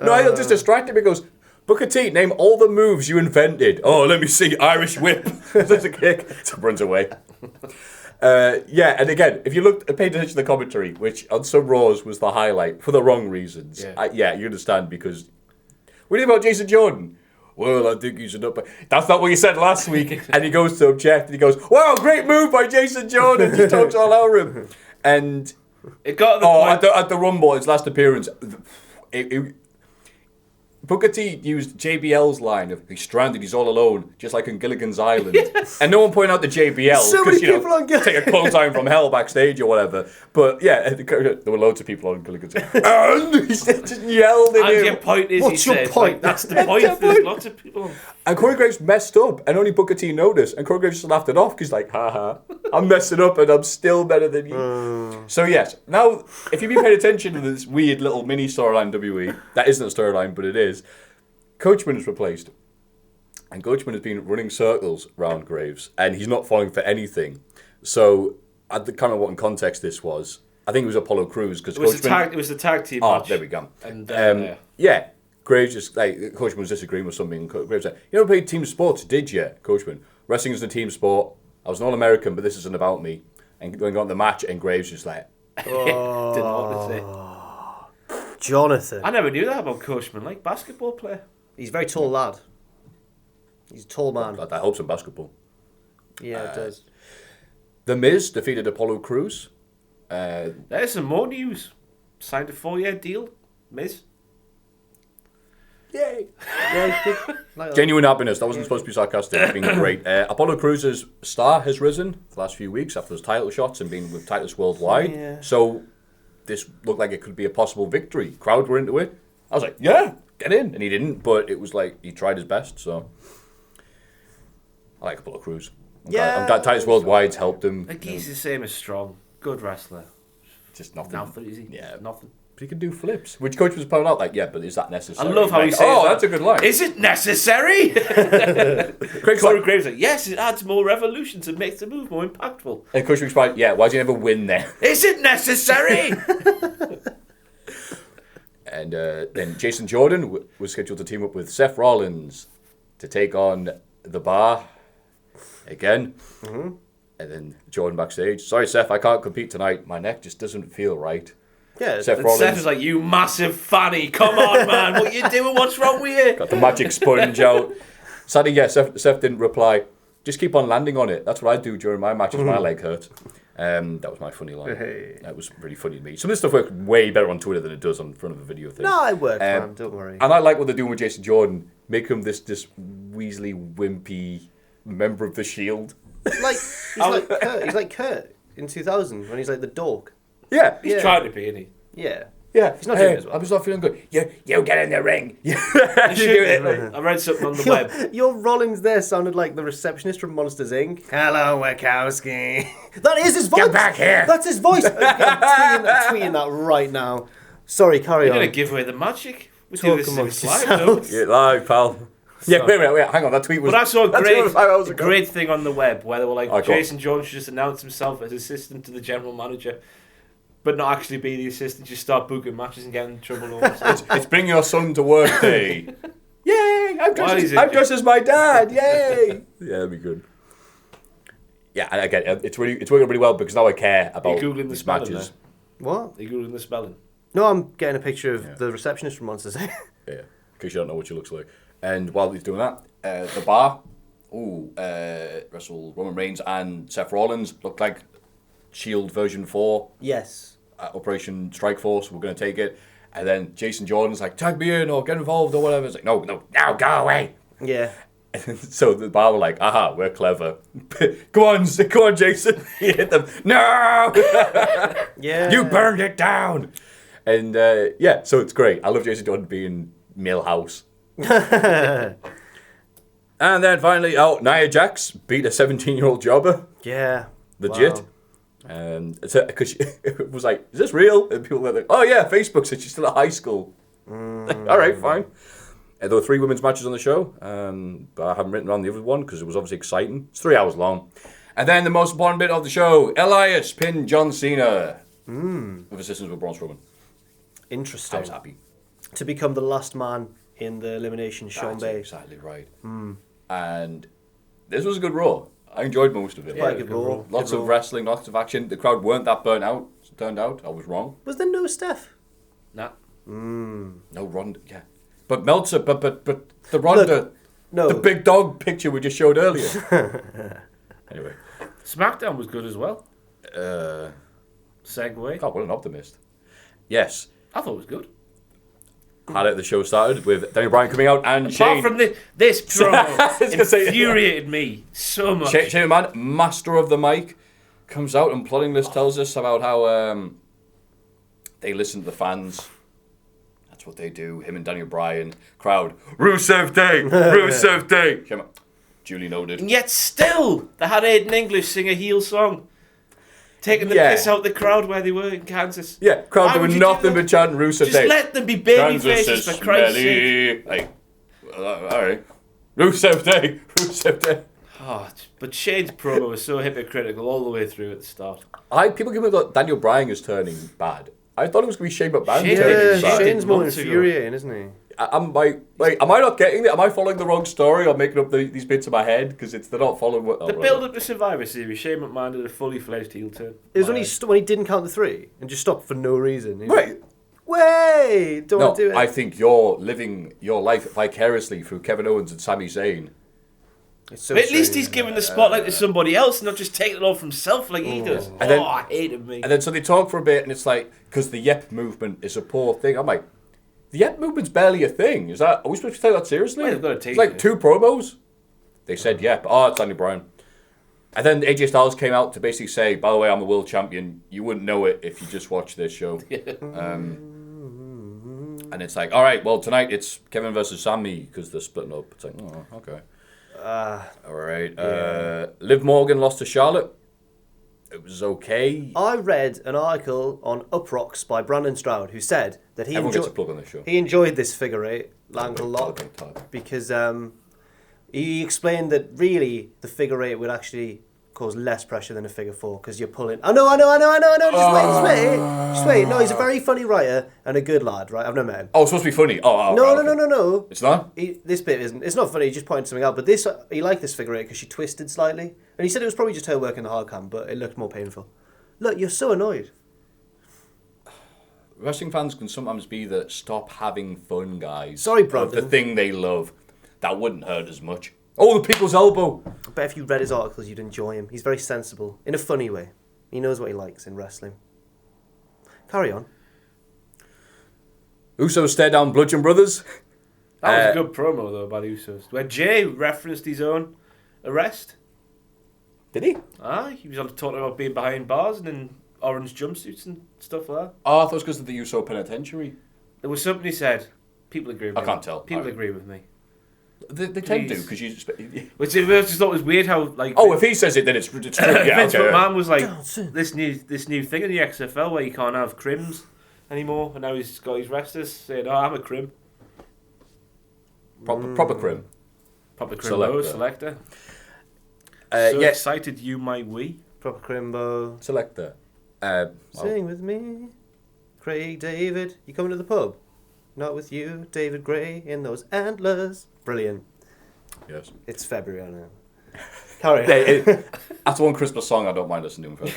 No, he'll just distract him. He goes, Booker T, name all the moves you invented. Oh, let me see. Irish whip. There's a kick. So runs away. Yeah, and again, if you paid attention to the commentary, which on some Raws was the highlight for the wrong reasons. Yeah, you understand because... What do you think about Jason Jordan? Well, I think he's an up. That's not what you said last week. And he goes to object and he goes, wow, great move by Jason Jordan. Just talks all over him. And... It got to the point. At the Rumble, his last appearance... Booker T used JBL's line of he's stranded, he's all alone, just like on Gilligan's Island. And no one pointed out the JBL. So many people on Gilligan's take a clothesline from hell backstage or whatever. But yeah, there were loads of people on Gilligan's Island. And he just yelled at him. And your point is, what's your point? Like, that's the point. There's lots of people on. And Corey Graves messed up, and only Booker T noticed. And Corey Graves just laughed it off because like, haha, I'm messing up and I'm still better than you. So yes, now if you've been paying attention to this weird little mini storyline WWE, that isn't a storyline, but it is. Coachman is replaced, and Coachman has been running circles around Graves, and he's not falling for anything. So I can't remember what in context this was. I think it was Apollo Crews because it was the tag team match. Oh, there we go. And yeah. Graves just Coachman was disagreeing with something. Graves said, "You never played team sports, did you, Coachman? Wrestling is a team sport. I was an All-American, but this isn't about me." And going on the match, and Graves just like, didn't know what to say. Jonathan. I never knew that about Coachman, like basketball player. He's a very tall lad. He's a tall man. That helps in basketball. Yeah, it does. The Miz defeated Apollo Crews. There's some more news. Signed a 4-year deal, Miz. Yay! Yeah, like Genuine happiness. That wasn't supposed to be sarcastic. It's been great. Apollo Crews' star has risen the last few weeks after his title shots and being with titles worldwide. Yeah. So this looked like it could be a possible victory. Crowd were into it. I was like, yeah, get in. And he didn't, but it was like he tried his best. So I like Apollo Crews. I'm glad Titus Worldwide's helped him. Like he's the same as Strong. Good wrestler. Just nothing. Nothing, is he? Yeah. Nothing. But he can do flips. Which Coach was pointing out, like, yeah, but is that necessary? I love how he says oh, that. That's a good line. Is it necessary? Corey Graves like, yes, it adds more revolutions and makes the move more impactful. And Coach was like, yeah, why do you never win there? Is it necessary? And then Jason Jordan was scheduled to team up with Seth Rollins to take on The Bar again. Mm-hmm. And then Jordan backstage, sorry, Seth, I can't compete tonight. My neck just doesn't feel right. Yeah, Seth was like, you massive fanny. Come on, man. What you doing? What's wrong with you? Got the magic sponge out. Sadly, yeah, Seth didn't reply. Just keep on landing on it. That's what I do during my matches. My leg hurt. That was my funny line. Hey. That was really funny to me. Some of this stuff works way better on Twitter than it does on front of a video thing. No, it works, man. Don't worry. And I like what they're doing with Jason Jordan. Make him this Weasley, wimpy member of the Shield. He's like Kurt in 2000 when he's like the dog. Yeah. He's trying to be, isn't he? Yeah. Yeah. He's not doing it as well. I'm just not feeling good. You get in the ring. You do it. I read something on the web. Your Rollins there sounded like the receptionist from Monsters, Inc. Hello, Wachowski. That is his voice. Get back here. That's his voice. I'm tweeting that right now. Sorry, carry on. You're going to give away the magic. We do this live, though. Yeah, live, pal. Yeah, wait, hang on. That tweet was... But I saw a great thing on the web where they were like, Jason Jordan should just announce himself as assistant to the general manager, but not actually be the assistant, just start booking matches and get in trouble. It's bring your son to work day. Yay! I'm dressed as my dad. Yay! Yeah, that'd be good. Yeah, and again, it's working really well because now I care about Googling the spelling matches. What? Are you Googling the spelling? No, I'm getting a picture of the receptionist from Monsters. Yeah, in case you don't know what she looks like. And while he's doing that, The Bar, wrestled Roman Reigns and Seth Rollins. Looked like Shield version 4. Yes. Operation Strike Force, we're going to take it. And then Jason Jordan's like, tag me in or get involved or whatever. It's like, no, now go away. Yeah. So The Bar were like, aha, we're clever. Go on, Jason. He hit them. No! Yeah. You burned it down. And so it's great. I love Jason Jordan being Millhouse. And then finally, Nia Jax beat a 17-year-old jobber. Yeah. Legit. Wow. And because it was like, is this real? And people were like, oh yeah, Facebook said she's still at high school. All right, fine. There were 3 women's matches on the show, but I haven't written down the other one because it was obviously exciting. It's 3 hours long. And then the most important bit of the show, Elias pinned John Cena with assistance with Braun Strowman. Interesting. I was happy. To become the last man in the elimination, Sean That's Bay. exactly right. And this was a good Raw. I enjoyed most of it. Quite a good Raw. Lots Good of Raw. wrestling, lots of action. The crowd weren't that burnt out. Turned out I was wrong. Was there no Steph? Nah. No Ronda. Yeah, but Meltzer. But the Ronda. Look, no. The big dog picture we just showed earlier. Anyway. SmackDown was good as well. God, Segue. what an optimist. Yes. I thought it was good. Highlight of the show started with Daniel Bryan coming out and Shane. Apart from this promo, was gonna say- infuriated me so much. Shane McMahon, master of the mic, comes out and plotting list tells us about how they listen to the fans. That's what they do. Him and Daniel Bryan. Crowd. Rusev Day! Rusev Day! Shane McMahon, duly noted. And yet still, they had Aiden English sing a heel song. Taking the Yeah. piss out the crowd where they were in Kansas. Yeah, crowd Why would doing you do nothing that? but chanting Rusev Just Day. let them be baby Kansas faces is for Christ's sake. smelly. Like, alright. Rusev Day! Rusev Day! Oh, but Shane's promo was so hypocritical all the way through at the start. People give me that Daniel Bryan is turning bad. I thought it was going to be Shane McMahon Shane- turning Yeah, Shane- bad. Shane's more months ago. infuriating, isn't he? Am I not getting it? Am I following the wrong story or making up these bits in my head? Because they're not following what... The build up to Survivor Series, Shane McMahon did a fully fledged heel turn. It was when he didn't count the three and just stopped for no reason. He's Right. like, Way! Don't No, want to do it. I think you're living your life vicariously through Kevin Owens and Sami Zayn. It's so But at least strange. he's giving the spotlight to somebody else, not just taking it all for himself like he does. And then- I hated me. And then so they talk for a bit and it's like, because the Yep movement is a poor thing. I'm like, the Yep movement's barely a thing. Are we supposed to take that seriously? Well, they've got to take it's like it. 2 promos. They said Yep. Oh, it's Daniel Bryan. And then AJ Styles came out to basically say, by the way, I'm the world champion. You wouldn't know it if you just watched this show. And it's like, all right, well, tonight it's Kevin versus Sami because they're splitting up. It's like, oh, okay. All right. yeah. Liv Morgan lost to Charlotte. It was okay. I read an article on Uprocks by Brandon Stroud who said that Everyone gets a plug on this show. he enjoyed this figure eight Langle lock Talk. because he explained that really the figure eight would actually cause less pressure than a figure four because you're pulling. I know. Just wait. No, he's a very funny writer and a good lad, right? I've never met him. Oh, it's supposed to be funny. Oh, No. right, okay. It's not? This bit isn't. It's not funny. He just pointed something out. But this, he liked this figure eight because she twisted slightly, and he said it was probably just her working the hard cam, but it looked more painful. Look, you're so annoyed. Wrestling fans can sometimes be the stop having fun guys. Sorry, of Brandon. the thing they love. That wouldn't hurt as much. Oh, the people's elbow. I bet if you read his articles, you'd enjoy him. He's very sensible in a funny way. He knows what he likes in wrestling. Carry on. Usos stare down Bludgeon Brothers. That was a good promo, though, by the Usos. Where Jay referenced his own arrest. Did he? He was on talking about being behind bars and in orange jumpsuits and stuff like that. Oh, I thought it was because of the Uso penitentiary. There was something he said. People agree with me. I can't tell. People Alright. agree with me. They tend to, Please. because you... Which I just thought was weird how, like... Oh, if he says it, then it's true. Yeah, Vince okay. McMahon was like, Johnson. this new thing in the XFL where you can't have crims anymore, and now he's got his wrestlers saying, oh, I'm a crim. Proper crim. Proper crimbo, selector. So Yeah, excited you might we. Proper Crimbo. selector. Sing with me. Craig David. You coming to the pub? Not with you, David Gray, in those antlers. Brilliant. Yes. It's February, I know. Carry on. That's one Christmas song I don't mind listening to in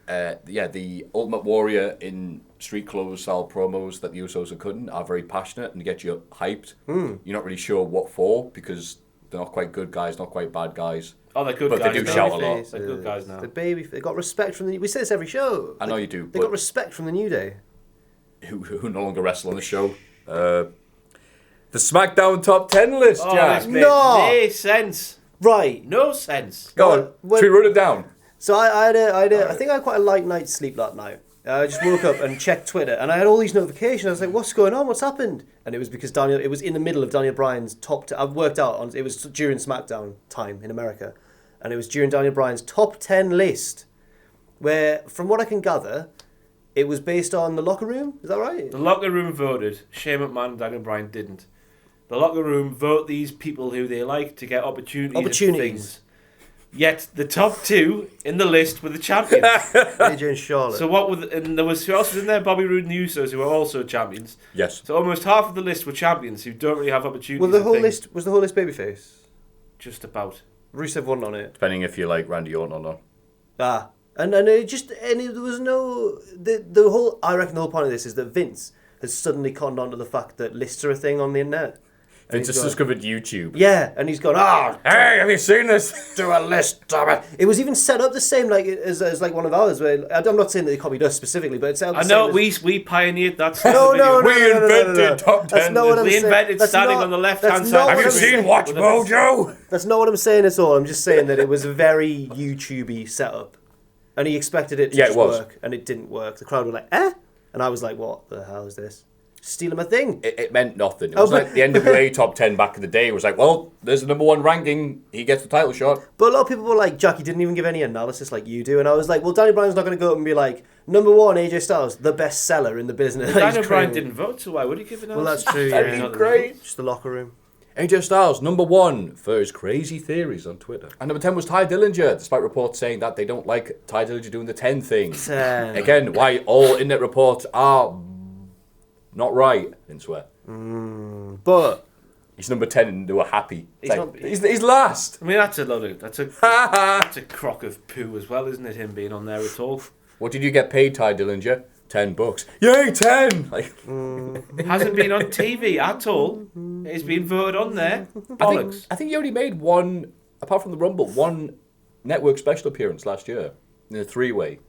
February. The Ultimate Warrior in street clothes style promos that the Usos are cutting are very passionate and get you hyped. You're not really sure what for because they're not quite good guys, not quite bad guys. Oh, they're good But guys they do now. shout a lot. They're good guys now. The baby, they got respect from the. We say this every show. I know you do, They but got respect from the New Day. who no longer wrestle on the show. The SmackDown top 10 list, Oh, Jack. this made No! no sense. Right. No sense. Go on, When- should we run it down? So I think I had quite a light night's sleep that night. I just woke up and checked Twitter, and I had all these notifications. I was like, "What's going on? What's happened?" And it was because it was in the middle of Daniel Bryan's top. I've worked out on. It was during SmackDown time in America, and it was during Daniel Bryan's top 10 list, where, from what I can gather, it was based on the locker room. Is that right? The locker room voted. Shane McMahon and Daniel Bryan didn't. The locker room vote these people who they like to get opportunities. Opportunities. Things. Yet the top two in the list were the champions. AJ and Charlotte. So what? And there was who else was in there? Bobby Roode and the Usos, who were also champions. Yes. So almost half of the list were champions who don't really have opportunities. Well, the whole list was babyface. Just about. Rusev wasn't on it. Depending if you like Randy Orton or not. And there was no the whole. I reckon the whole point of this is that Vince has suddenly conned on to the fact that lists are a thing on the internet. Vince just discovered YouTube. Yeah, and he's gone, hey, have you seen this? do a list, damn it. It was even set up the same like as like one of ours. Where I'm not saying that they copied us specifically, but it's set up the same. I know we pioneered that. No, we invented top 10. That's not what I'm saying. We invented standing on the left-hand side. Have you seen Watch Mojo? That's not what I'm saying at all. I'm just saying that it was a very YouTube-y setup. And he expected it to work, and it didn't work. The crowd were like, eh? And I was like, what the hell is this? Stealing my thing. It meant nothing. It was like the NWA top 10 back in the day. It was like, well, there's the number one ranking. He gets the title shot. But a lot of people were like, Jack, you didn't even give any analysis like you do. And I was like, well, Danny Bryan's not going to go up and be like, number one, AJ Styles, the best seller in the business. Daniel Bryan didn't vote, so why would he give analysis? Well, that's true. That'd be great. Just the locker room. AJ Styles, number one for his crazy theories on Twitter. And number 10 was Ty Dillinger, despite reports saying that they don't like Ty Dillinger doing the 10 thing. Again, why all internet reports are not right, in swear. But he's number 10 and they were happy. He's last. I mean, that's a crock of poo as well, isn't it, him being on there at all? What did you get paid, Ty Dillinger? $10. Yay, 10! Hasn't been on TV at all. He's been voted on there. Bollocks. I think he only made one, apart from the Rumble, one network special appearance last year in a three-way,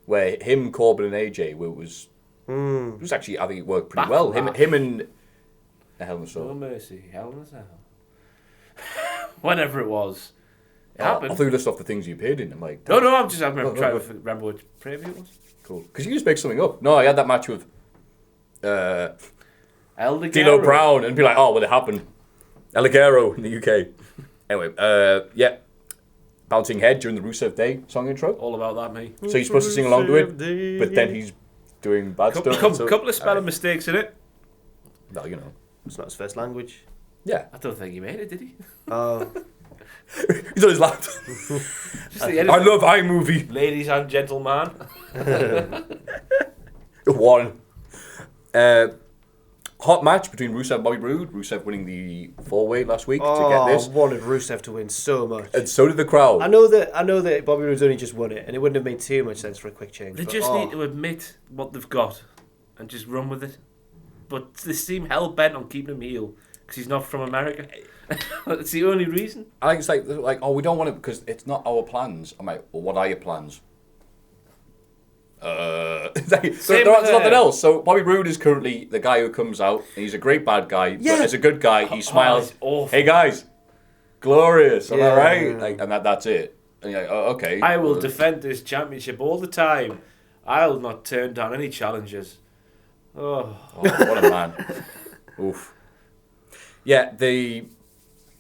where him, Corbin, and AJ it was actually, I think it worked pretty well. Him and Hell in a Cell. Oh mercy, Hell in a Cell. Whenever it was. It happened. I thought you listed off the things you appeared in. I'm like, no, I'm just trying to remember what preview it was. Cool. Because you just make something up. No, I had that match with El Ligero. D'Lo Brown and be like, oh, well, it happened. El Ligero in the UK. Anyway, yeah. Bouncing Head during the Rusev Day song intro. All about that, me. So you're supposed to sing along to it, but then he's doing bad stuff. Couple of spelling mistakes in it. No, you know. It's not his first language. Yeah. I don't think he made it, did he? Oh. He's on his lap. I love iMovie. Ladies and gentlemen. One. Hot match between Rusev and Bobby Roode. Rusev winning the 4-way last week to get this. I wanted Rusev to win so much. And so did the crowd. I know that Bobby Roode's only just won it, and it wouldn't have made too much sense for a quick change. They just need to admit what they've got and just run with it. But they seem hell-bent on keeping him heel because he's not from America. That's the only reason. I think it's like, oh, we don't want it because it's not our plans. I'm like, well, what are your plans? There's nothing else. So Bobby Roode is currently the guy who comes out, and he's a great bad guy, but as a good guy, he smiles. Hey guys, glorious, am I right? Like, and that's it. And you're like, oh, okay. I will defend this championship all the time. I'll not turn down any challenges. Oh, what a man. Oof. Yeah, the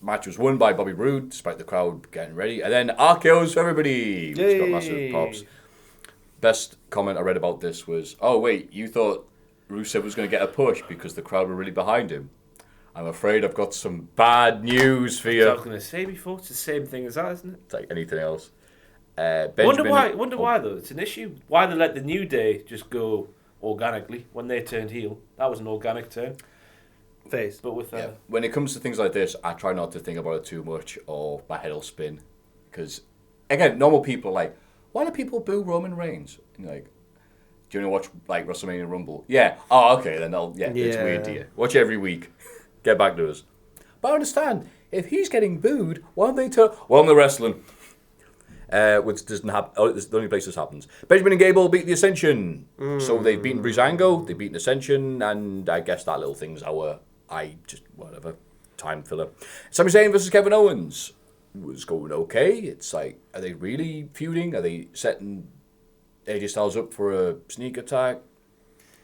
match was won by Bobby Roode, despite the crowd getting ready. And then RKO's for everybody, which got massive pops. Best comment I read about this was, oh, wait, you thought Rusev was going to get a push because the crowd were really behind him. I'm afraid I've got some bad news for you. I was going to say before, it's the same thing as that, isn't it? It's like anything else. Wonder why, though. It's an issue. Why they let the New Day just go organically when they turned heel. That was an organic turn. Face. But with when it comes to things like this, I try not to think about it too much or my head will spin. Because, again, normal people are like, why do people boo Roman Reigns? And you're like, do you want to watch like WrestleMania Rumble? Yeah. Oh, okay, then it's weird to you. Watch every week. Get back to us. But I understand, if he's getting booed, why don't they turn... Well, they're wrestling. Which doesn't happen. Oh, it's the only place this happens. Benjamin and Gable beat the Ascension. So they've beaten Breezango, they've beaten Ascension, and I guess that little thing's whatever, time filler. Sami Zayn versus Kevin Owens was going okay. It's like, are they really feuding? Are they setting AJ Styles up for a sneak attack?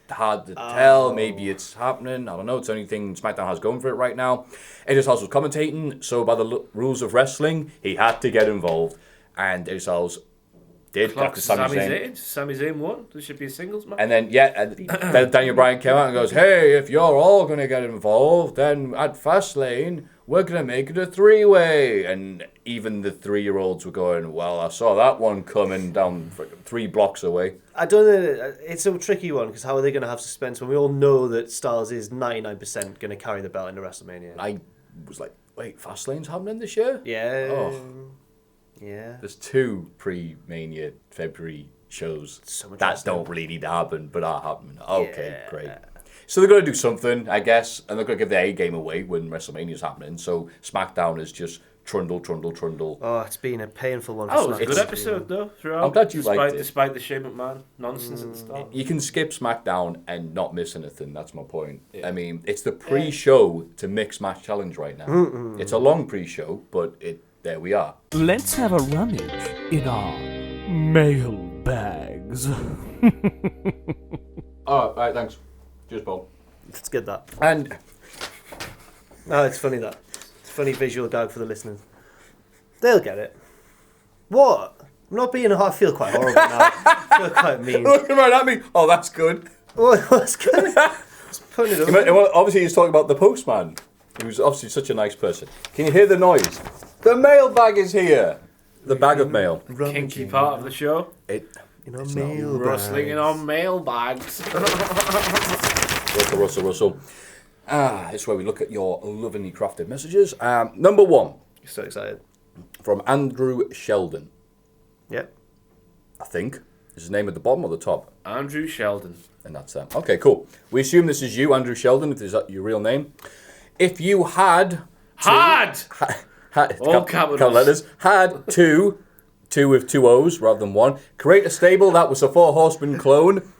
Hard to tell. Maybe it's happening. I don't know. It's the only thing SmackDown has going for it right now. AJ Styles was commentating, so by the rules of wrestling, he had to get involved. And AJ Styles Did after Sami Zayn. Sami Zayn won. There should be a singles match. And then, then Daniel Bryan came out and goes, hey, if you're all going to get involved, then at Fastlane, we're going to make it a 3-way. And even the 3-year-olds were going, well, I saw that one coming down 3 blocks away. I don't know. It's a tricky one, because how are they going to have suspense when we all know that Styles is 99% going to carry the belt into WrestleMania? I was like, wait, Fastlane's happening this year? Yeah. Oh. Yeah. There's 2 pre-Mania February shows So much that don't really need to happen, but are happening. Okay, Yeah. great. So they're going to do something, I guess, and they're going to give their A-game away when WrestleMania's happening. So SmackDown is just trundle. Oh, it's been a painful one. Oh, it was a good episode, though, throughout. I'm glad you liked it. Despite the Shane McMahon nonsense at the start. You can skip SmackDown and not miss anything. That's my point. Yeah. I mean, it's the pre-show to Mixed Match Challenge right now. It's a long pre-show, but there we are. Let's have a rummage in our mailbags. All right, thanks. Cheers, Paul. Let's get that. And Oh, it's funny that. It's a funny visual gag for the listeners. They'll get it. What? I'm not being... I feel quite horrible now. I feel quite mean. looking right at me. Oh, that's good. What's good? Just putting it up. Obviously, he's talking about the postman, who's obviously such a nice person. Can you hear the noise? The mailbag is here. The bag of mail. Kinky part of the show. Mailbag. In our mailbags. Russell. It's where we look at your lovingly crafted messages. Number 1. So excited. From Andrew Sheldon. Yep. I think. Is his name at the bottom or the top? Andrew Sheldon. And that's them. Okay, cool. We assume this is you, Andrew Sheldon, if this is your real name. If you had... All capitals. Capital letters. Had two with 2 O's rather than 1. Create a stable that was a 4 horseman clone.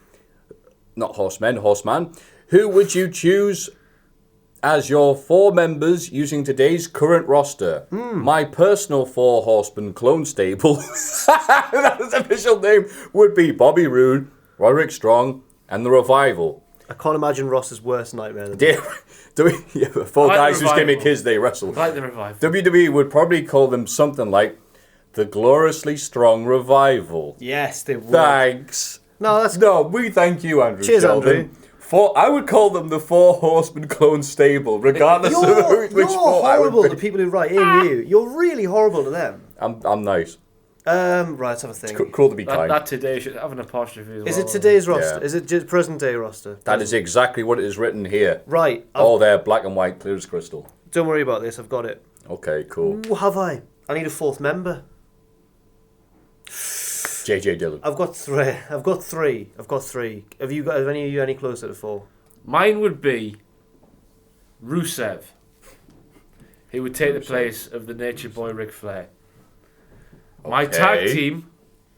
Not horsemen, horseman. Who would you choose as your 4 members using today's current roster? My personal 4 horseman clone stable, that's the official name, would be Bobby Roode, Roderick Strong, and The Revival. I can't imagine Ross's worst nightmare than that. 4 guys whose gimmick is they wrestle. Like The Revival. WWE would probably call them something like the Gloriously Strong Revival. Yes, they would. Thanks. No, we thank you, Andrew Cheers, Sheldon. Andrew. I would call them the 4 horseman clone stable, regardless of which 4 I would horrible pick. to people who write in. You're really horrible to them. I'm nice. Right, let's have a think. It's cool to be kind. That today should have an apostrophe as well. Is it today's roster? Yeah. Is it just present day roster? That is exactly what it is written here. Right. All there, black and white, clear as crystal. Don't worry about this. I've got it. Okay, cool. Ooh, have I? I need a 4th member. JJ Dillon. I've got 3. Have any of you any closer to 4? Mine would be Rusev. He would take the place of the Nature Boy Ric Flair. My tag team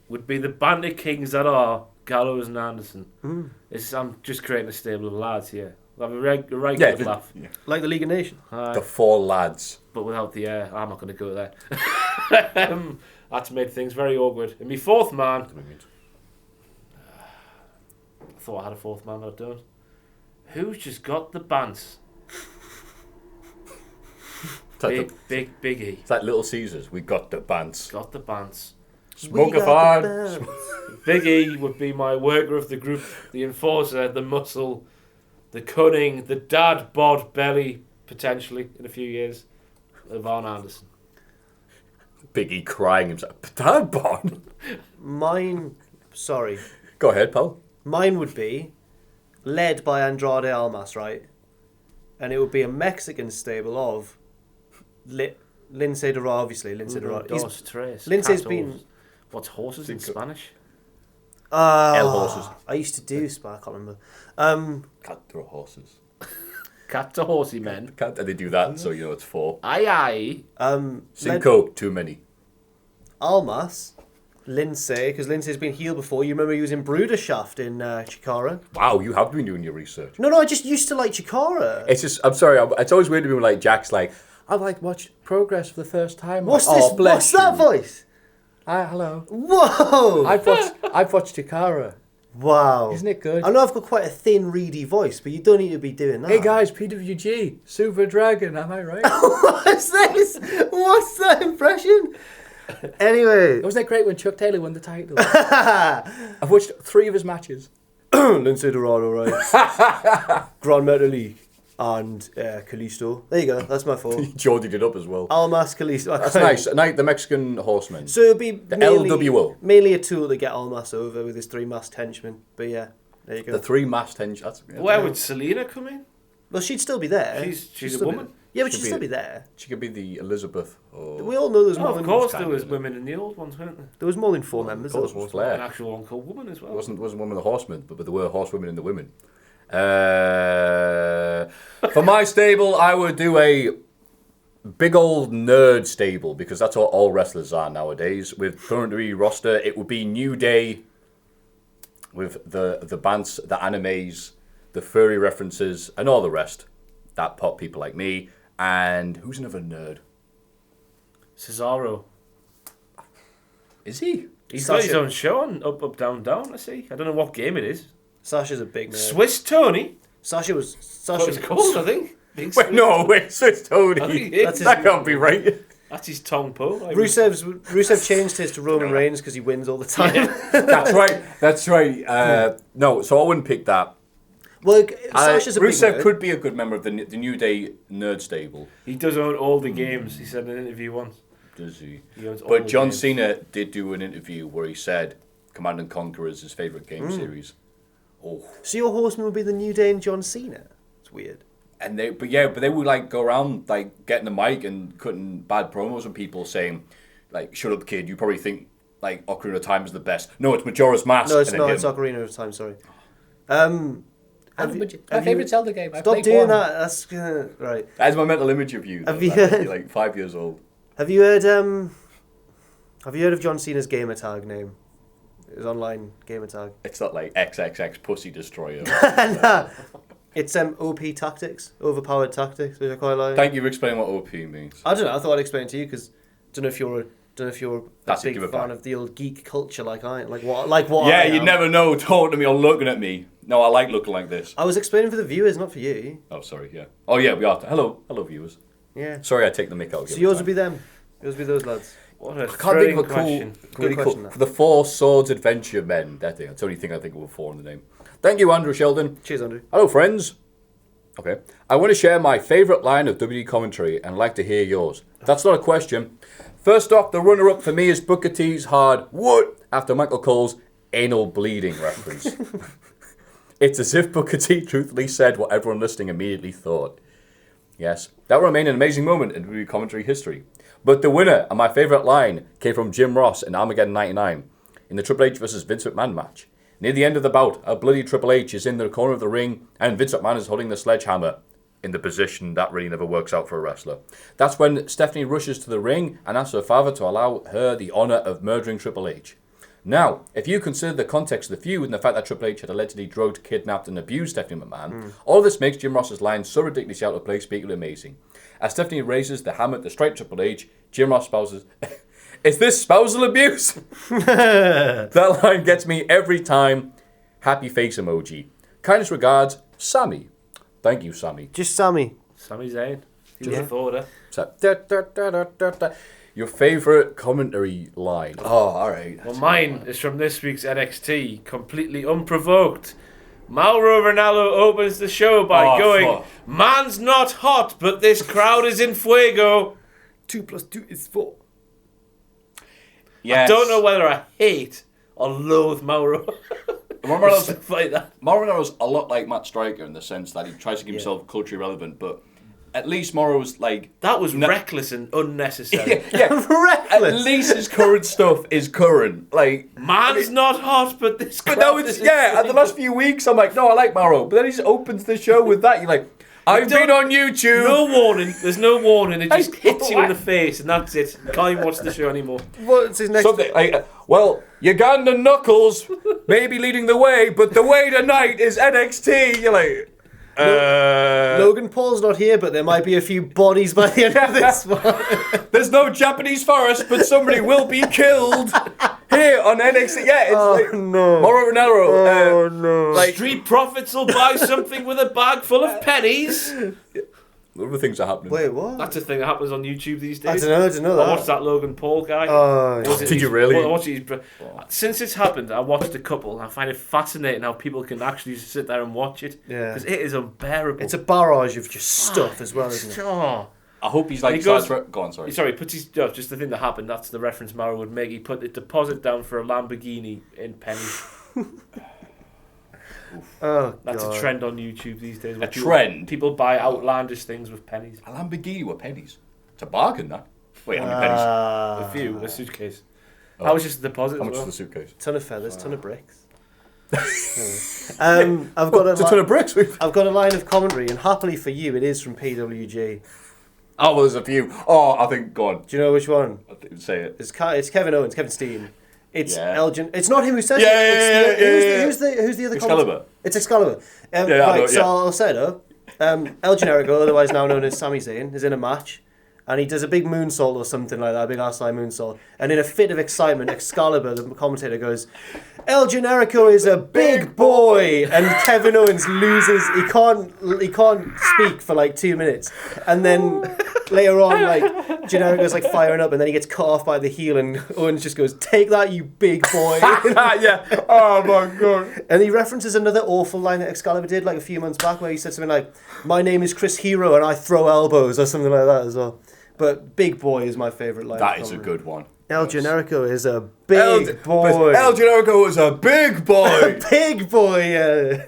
would be the Banter Kings that are Gallows and Anderson. I'm just creating a stable of lads here. We'll have a right good laugh. Yeah. Like the League of Nations? The 4 lads. But without the air. I'm not going to go there. That's made things very awkward. And my 4th man... I thought I had a 4th man, but I don't. Who's just got the bants? Big E. It's like Little Caesars. We got the bands. Got the bants. Smoke a fan. Big E would be my worker of the group, the enforcer, the muscle, the cunning, the dad bod belly, potentially, in a few years, of Arn Anderson. Big E crying himself. Dad bod? Mine... Sorry. Go ahead, pal. Mine would be led by Andrade Almas, right? And it would be a Mexican stable of Lince Dorado, obviously. Lince Dorado. Lince's been... What's horses in Spanish? El horses. I used to do Spanish, I can't remember. Cat throw horses. Cat to horsey men. And they do that, so you know it's 4. Aye. Cinco, too many. Almas, Lince, because Lince's been healed before. You remember he was in Bruderschaft in Chikara. Wow, you have been doing your research. No, I just used to like Chikara. It's just, I'm sorry, it's always weird to be like, Jack's like, I like watch Progress for the first time. What's like, this? What's that voice? Hi, hello. Whoa! I've watched Chikara. Wow. Isn't it good? I know I've got quite a thin, reedy voice, but you don't need to be doing that. Hey guys, PWG, Super Dragon, am I right? What's this? What's that impression? Anyway. Wasn't it great when Chuck Taylor won the title? I've watched 3 of his matches. Lindsay Dorado, right? Grand Metalik and Kalisto. There you go. That's my fault. Jordied it up as well. Almas Kalisto. That's nice. The Mexican Horsemen. So it'll be the LWO. Mainly a tool to get Almas over with his 3 masked henchmen. But yeah, there you go. The 3 masked henchmen. Where would Selena come in? Well, she'd still be there. She's a woman. Yeah, but she'd still be there. She could be the Elizabeth. We all know there's more than... Of course there was women in the old ones, weren't there? There was more than 4 members. Of course, was Claire. An actual one called Woman as well. It wasn't one of the horsemen, but there were horsewomen in the women. For my stable, I would do a big old nerd stable, because that's what all wrestlers are nowadays. With currently roster, it would be New Day, with the bands, the animes, the furry references, and all the rest that pop people like me. And who's another nerd? Cesaro. Is he? He's got his own show on Up, Up, Down, Down, I see. I don't know what game it is. Sasha's a big nerd. Swiss Tony? Sasha's called, I think. Wait, Swiss Tony. That can't be right. That's his tongue pull. Rusev changed his to Roman Reigns because he wins all the time. Yeah. That's right. No, so I wouldn't pick that. Well, Sasha's a big Rusev nerd. could be a good member of the New Day nerd stable. He does own all the games, he said in an interview once. Does he? Owns all But the John games. Cena did do an interview where he said Command and Conquer is his favourite game series. Oh. So your horseman would be the New Day and John Cena? It's weird. And they would like go around like getting the mic and cutting bad promos and people saying like, "Shut up, kid! You probably think like Ocarina of Time is the best." No, it's Majora's Mask. No, it's not. It's Ocarina of Time. Sorry. My favourite Zelda game. Stop doing that. That's right. That's my mental image of you. Have you like 5 years old? Have you heard? Have you heard of John Cena's gamer tag name? His online gamer tag. It's not like XXX Pussy Destroyer. Nah. It's OP Tactics, overpowered tactics, which I quite like. Thank you for explaining what OP means. I don't know. I thought I'd explain it to you because don't know if you're That's a big give it fan back. of the old geek culture like what. Yeah, I you am. never know. Talking to me or looking at me. No, I like looking like this. I was explaining for the viewers, not for you. Oh, sorry. Yeah. Oh, yeah. We are. Hello, viewers. Yeah. Sorry, I take the mick out. So yours would be them. Yours would be those lads. What a I can't think of a question. really Good cool. question, that. For the 4 Swords Adventure Men. That's the only thing I think of 4 in the name. Thank you, Andrew Sheldon. Cheers, Andrew. Hello, friends. Okay. I want to share my favourite line of WWE commentary and like to hear yours. That's not a question. First off, the runner-up for me is Booker T's hard "what" after Michael Cole's anal bleeding reference. It's as if Booker T truthfully said what everyone listening immediately thought. Yes, that will remain an amazing moment in WWE commentary history. But the winner and my favourite line came from Jim Ross in Armageddon 99 in the Triple H vs. Vince McMahon match. Near the end of the bout, a bloody Triple H is in the corner of the ring and Vince McMahon is holding the sledgehammer in the position that really never works out for a wrestler. That's when Stephanie rushes to the ring and asks her father to allow her the honour of murdering Triple H. Now, if you consider the context of the feud and the fact that Triple H had allegedly drugged, kidnapped and abused Stephanie McMahon, all this makes Jim Ross's line so ridiculously out of place, equally amazing. As Stephanie raises the hammer to strike Triple H, Jim Ross spouses, "Is this spousal abuse?" That line gets me every time. Happy face emoji. Kindest regards, Sammy. Thank you, Sammy. Just Sammy. Sami Zayn. He was a thought, So, your favourite commentary line? Oh, alright. Well, mine is from this week's NXT, completely unprovoked. Mauro Ranallo opens the show by going, "Man's not hot, but this crowd is in fuego." 2 + 2 is 4. Yes. I don't know whether I hate or loathe Mauro. Stuff like that. Mauro Ranallo's a lot like Matt Striker in the sense that he tries to keep himself culturally relevant, but at least Mauro's like... That was reckless and unnecessary. Yeah, Reckless. at least his current stuff is current. Like, Man's not hot, but this crowd but no, it's, is in yeah, the last few weeks I'm like, no, I like Mauro. But then he just opens the show with that. You're like, I've been on YouTube. No warning. There's no warning. It just hits you in the face, and that's it. Can't even watch the show anymore. What's his next? Something like, well, Ugandan Knuckles may be leading the way, but the way tonight is NXT. You're like, Logan Paul's not here, but there might be a few bodies by the end of this one. there's no Japanese forest, but somebody will be killed here on NXT. Yeah, it's like, no. Mauro Ranallo. no. Like, Street profits will buy something with a bag full of pennies. Other things are happening. Wait, what? That's a thing that happens on YouTube these days. I didn't know that. I watched that Logan Paul guy. Did you really? Since it's happened, I watched a couple, and I find it fascinating how people can actually just sit there and watch it. Yeah. Because it is unbearable. It's a barrage of just stuff as well, isn't it? Oh. I hope he's like... He goes, go on, sorry. Sorry, puts his... just the thing that happened, that's the reference Mara would make. He put the deposit down for a Lamborghini in pennies. That's a trend on YouTube these days. A trend? People buy outlandish things with pennies. A Lamborghini with pennies? It's a bargain, that. Wait, how many pennies? A suitcase. How much is the deposit? How much is the suitcase? Ton of feathers, ton of bricks. I've got a ton of bricks. I've got a line of commentary, and happily for you, it is from PWG. Oh, well, there's a few. Oh, I think, go on. Do you know which one? Say it. It's Kevin Owens, Kevin Steen. It's Yeah. Elgin. It's not him who says Yeah, it. Who's the other Excalibur. It's Excalibur. So I'll set up. El Generico, otherwise now known as Sami Zayn, is in a match, and he does a big moonsault or something like that, a big ass-eye moonsault. And in a fit of excitement, Excalibur, the commentator, goes, "El Generico is a big boy," and Kevin Owens loses. He can't speak for like 2 minutes, and then later on, like Generico's like firing up, and then he gets cut off by the heel, and Owens just goes, "Take that, you big boy!" Yeah. Oh my god. And he references another awful line that Excalibur did like a few months back, where he said something like, "My name is Chris Hero, and I throw elbows," or something like that as well. But big boy is my favourite line. That is a good one. El Generico is a big boy. El Generico is a big boy. Big boy, yeah.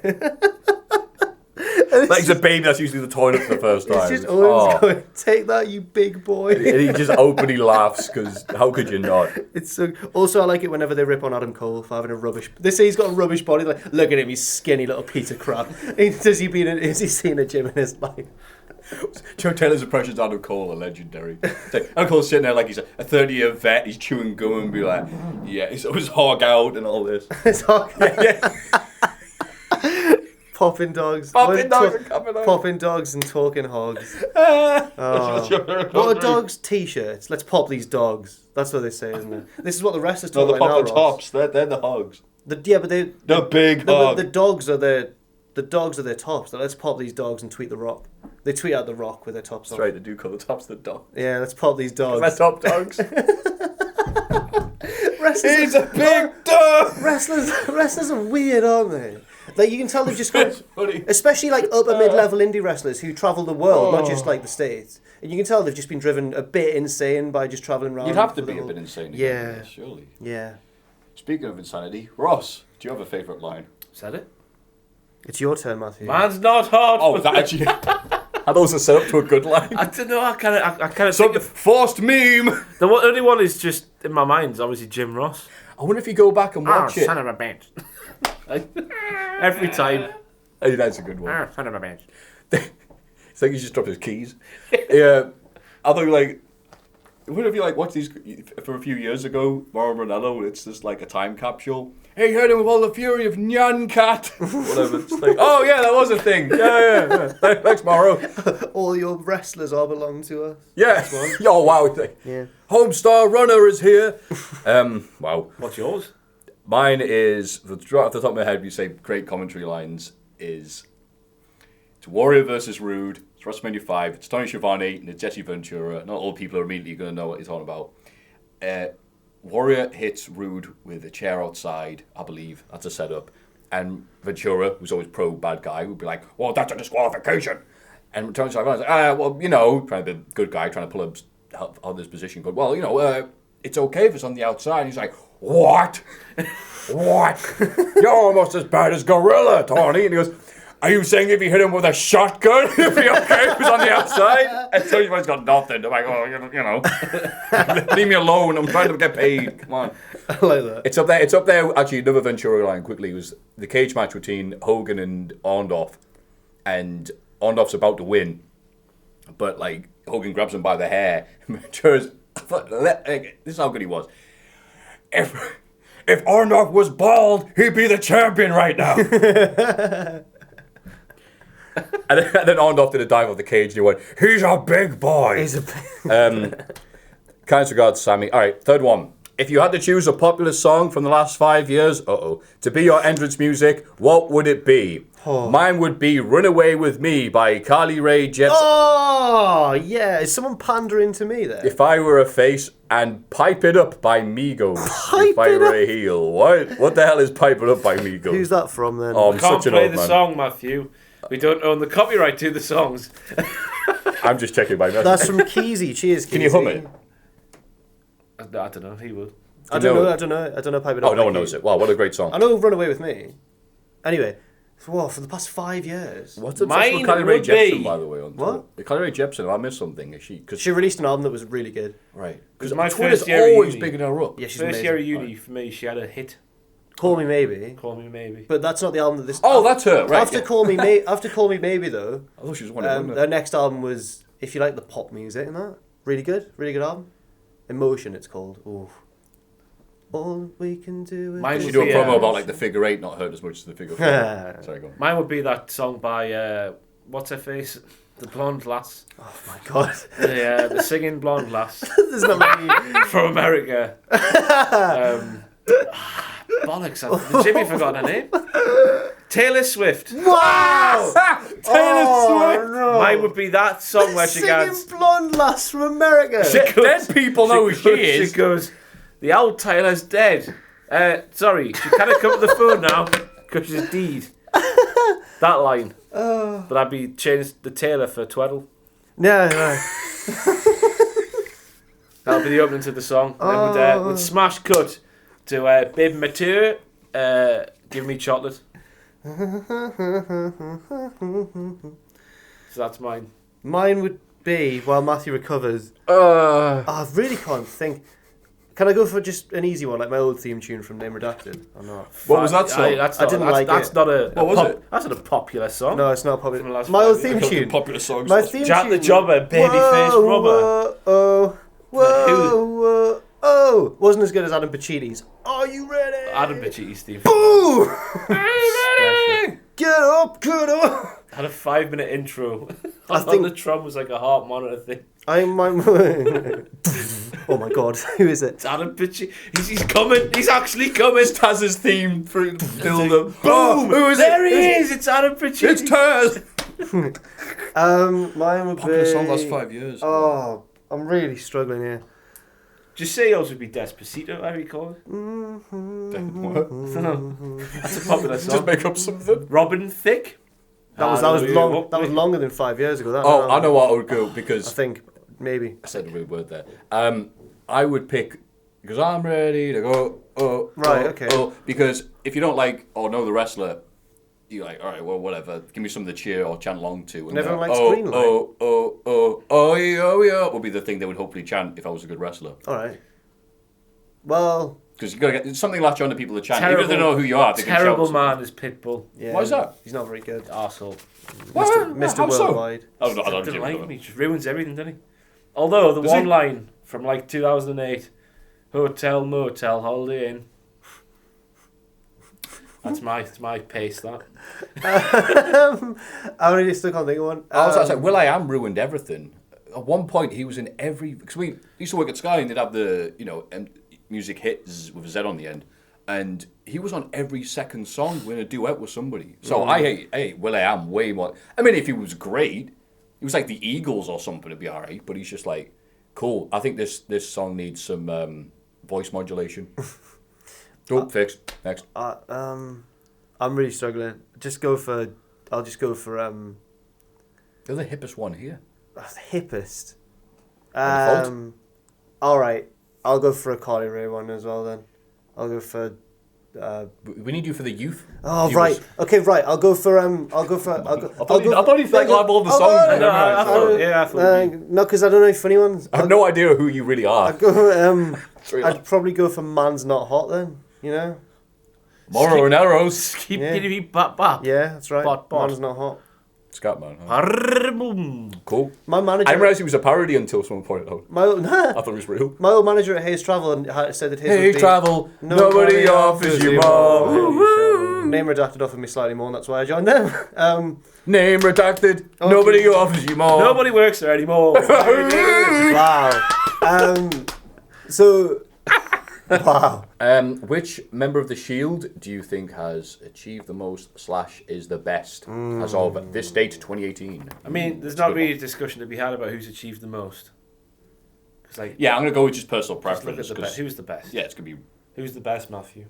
Like he's a baby that's usually the toilet for the first time. It's just always going, "Take that, you big boy." And he just openly laughs, because how could you not? It's so. Also, I like it whenever they rip on Adam Cole for having a rubbish. They say he's got a rubbish body. Like, look at him, he's skinny little piece of crap. Has he seen a gym in his life? Joe Taylor's impressions of Adam Cole are legendary. Like, Adam Cole's sitting there like he's a 30-year vet, he's chewing gum and be like, yeah, he's always hog out and all this. It's hog. Yeah. Popping dogs. Popping dogs are coming on. Popping dogs and talking hogs. What are dogs' t-shirts? Let's pop these dogs. That's what they say, isn't it? This is what the wrestlers talk No, about now, the Ross. tops. They're the hogs. But The big no, hog. but the dogs are their tops. So let's pop these dogs and tweet the Rock. They tweet out the Rock with their tops That's on. right, they do call the tops the dog. Yeah, let's pop these dogs. They're top dogs. Wrestlers He's a big dog. Wrestlers are weird, aren't they? Like, you can tell they've just got, It's funny. especially like upper mid-level indie wrestlers who travel the world, not just like the States. And you can tell they've just been driven a bit insane by just traveling around. You'd have to be a bit insane. Yeah. Surely. Yeah. Speaking of insanity, Ross, do you have a favourite line? Is that it? It's your turn, Matthew. Man's not hard. Oh, that actually... Are those are set up to a good line? I don't know. I kind of So think the forced meme. the only one is just in my mind is obviously Jim Ross. I wonder if you go back and watch it. Son of a bitch. Every time. Hey, that's a good one. Son of a bitch. It's like he just dropped his keys. Yeah, I think like, what if you like watch these for a few years ago, Mauro Ranallo? It's just like a time capsule. Hey, heard him with all the fury of Nyan Cat. Whatever. It's like, oh yeah, that was a thing. Yeah. Thanks, Mauro. All your wrestlers all belong to us. Yeah. Oh wow. Yeah. Homestar Runner is here. Wow. What's yours? Mine is, right off the top of my head, you say great commentary lines, is it's Warrior versus Rude, it's WrestleMania 5, it's Tony Schiavone, and it's Jesse Ventura. Not all people are immediately going to know what he's on about. Warrior hits Rude with a chair outside, I believe, that's a setup. And Ventura, who's always pro-bad guy, would be like, well, that's a disqualification. And Tony Schiavone's like, well, you know, trying to be a good guy, trying to pull him out of this position, going, well, you know, it's okay if it's on the outside. And he's like, what? What? You're almost as bad as Gorilla, Tony. And he goes, are you saying if you hit him with a shotgun, it'd be okay if it was on the outside? And Tony Schiavone's got nothing. I'm like, oh, you know, leave me alone. I'm trying to get paid. Come on. I like that. It's up there. It's up there. Actually, another Ventura line quickly was the cage match between Hogan and Orndorff. And Orndorff's about to win. But, like, Hogan grabs him by the hair. Ventura's... This is how good he was. If Orndorff was bald, he'd be the champion right now. and then Orndorff did a dive off the cage and he went, he's a big boy. He's a Kind regards, Sammy. All right, third one. if you had to choose a popular song from the last 5 years, to be your entrance music, what would it be? Mine would be Runaway With Me by Carly Rae Jepsen. Oh, yeah. Is someone pandering to me there? If I Were a Face, and Pipe It Up by Migos. If I Were a Heel. What the hell is Pipe It Up by Migos? Who's that from then? Oh, I'm Can't such an play old the man. song, Matthew. We don't own the copyright to the songs. I'm just checking my message. That's from Keezy. Cheers, Keezy. Can you hum it? I don't know. He would. I don't know. Pipe It Up. Oh, no one knows it. Wow, what a great song. I know Run Away With Me. Anyway, for the past 5 years. What's the Mine with Carly Rae would Jepsen, be- by the way? On What? tour? Carly Rae Jepsen, have I missed something? Is she? Cause, She released an album that was really good. right. Because My Twitter's first year at always uni. bigging her up. Yeah, she's First amazing. year of uni for me, she had a hit. Call Me Maybe. Call Me Maybe. But that's not the album that this... Oh, that's her, right. After yeah. Call Me Maybe, though, I thought she was one of them. their next album was, if you like the pop music and that, really good album. Emotion, it's called. Ooh. All we can do is... Mine She would do a be, promo about like the figure eight not hurt as much as the figure four. Sorry, go on. Mine would be that song by, what's her face? The blonde lass. Oh my god. The singing blonde lass There's not many... from America. Bollocks, Jimmy forgot her name. Taylor Swift. Wow! Taylor Swift! No. Mine would be that song where she Singing goes... blonde lass from America. Dead people know who she is. She goes, the old Taylor's dead. Sorry, she can't come to the phone now because she's dead. That line. But I'd be changed the Taylor for Tweddle. No. That'll be the opening to the song. And then we'd smash cut to Baby Mature, Give Me Chocolate. So that's mine. Mine would be, while Matthew recovers... I really can't think... Can I go for just an easy one, like my old theme tune from Name Redacted? Or not? What was that song? I didn't like that's it. Not a. What was it? That's not a popular song. No, it's not From the popular. last My old 5 theme years. tune. Popular songs. My theme Jack tune. the Jobber, Babyface Rubber. Whoa. Wasn't as good as Adam Pacini's. Are you ready? Adam Pacini's theme. Ooh! Special. Get up. Had a 5-minute intro. I I think- think the drum was like a heart monitor thing. Oh my god, who is it? It's Adam Pacini. He's coming. He's actually coming. Taz's theme for Dildo. Boom! Who is There it? he is. It's Adam Pacini. It's Taz! Mine would Popular be... song last 5 years. Oh, I'm really struggling here. Just say yours would be Despacito, I recall. What? That's a popular song. Just make up something. Robin Thicke. That was long. That was longer than 5 years ago. That Oh, I know what I would go because I think maybe. I said the weird word there. I would pick because I'm ready to go. Right, okay. Because if you don't like or know the wrestler, you're like, all right, well, whatever. Give me something to cheer or chant along to. And Everyone likes oh, Green Light. yeah, would be the thing they would hopefully chant if I was a good wresler. All right. Well, Because you got to get something latch on to people to chant. Even if they know who you are, they can shout Terrible something. man is Pitbull. yeah. Why is that? He's not very good. Arsehole. Mr. How so? Worldwide. I don't Doesn't even like know. me. Just ruins everything, doesn't he? Although the Does one he? line from like 2008, Hotel Motel Holiday Inn. That's my pace. That. I really still can't think of one. I was like, Will.i.am ruined everything. At one point, he was in every... Because we used to work at Sky and they'd have the, music hits with a Z on the end. And he was on every second song in a duet with somebody. So I hate Will.i.am way more. I mean, if he was great, he was like the Eagles or something, it'd be all right. But he's just like, cool. I think this song needs some voice modulation. Fixed. Next. I'm really struggling. I'll just go for You're the hippest one here. the hippest. default? All right. I'll go for a Carly Rae one as well then. I'll go for. We need you for the youth. Oh viewers. right. Okay, right. I'll go for. I thought you'd like all the songs. I thought. No, because I don't know any funny ones. I have no idea who you really are. I'd go. Really I'd probably go for Man's Not Hot then. You know. Morrow and Arrows. Keep Yeah. getting bop bop. Yeah, that's right. Bot. Man's Not Hot. Scatman. Huh? Boom. Cool. My manager. I didn't realise he was a parody until someone pointed out. My old, I thought it was real. my old manager at Hayes Travel said that his would Hey, be, travel. Nobody offers you more. Name Redacted offered me slightly more, and that's why I joined them. Name redacted. Nobody offers you more. Nobody works there anymore. Wow. So Wow. Which member of the Shield do you think has achieved the most / is the best as of this date, 2018? I mean, there's not really a discussion to be had about who's achieved the most. I'm going to go with just personal preference. Just look at who's the best? Yeah, it's going to be... Who's the best, Matthew?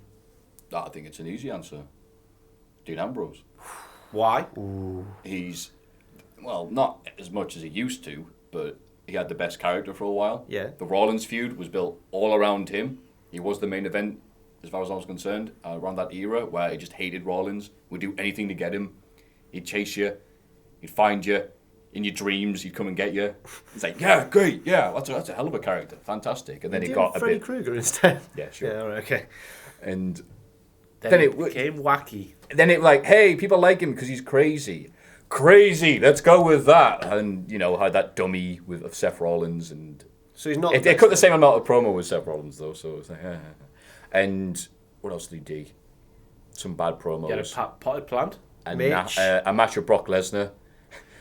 I think it's an easy answer. Dean Ambrose. Why? Ooh. He's, well, not as much as he used to, but he had the best character for a while. Yeah. The Rollins feud was built all around him. He was the main event, as far as I was concerned, around that era where he just hated Rollins, would do anything to get him. He'd chase you, he'd find you, in your dreams, he'd come and get you. It's like, yeah, great, yeah, that's a hell of a character, fantastic. And then he got Freddy a bit... Krueger instead. Yeah, sure. Yeah, all right, okay. And Then it became wacky. then it like, hey, people like him because he's crazy. Crazy, let's go with that. And, had that dummy of Seth Rollins. And So he's not... It cut the same amount of promo with Seth Rollins, though, so it's like, And what else did he do? Some bad promos. You had a potted plant? And a match with Brock Lesnar.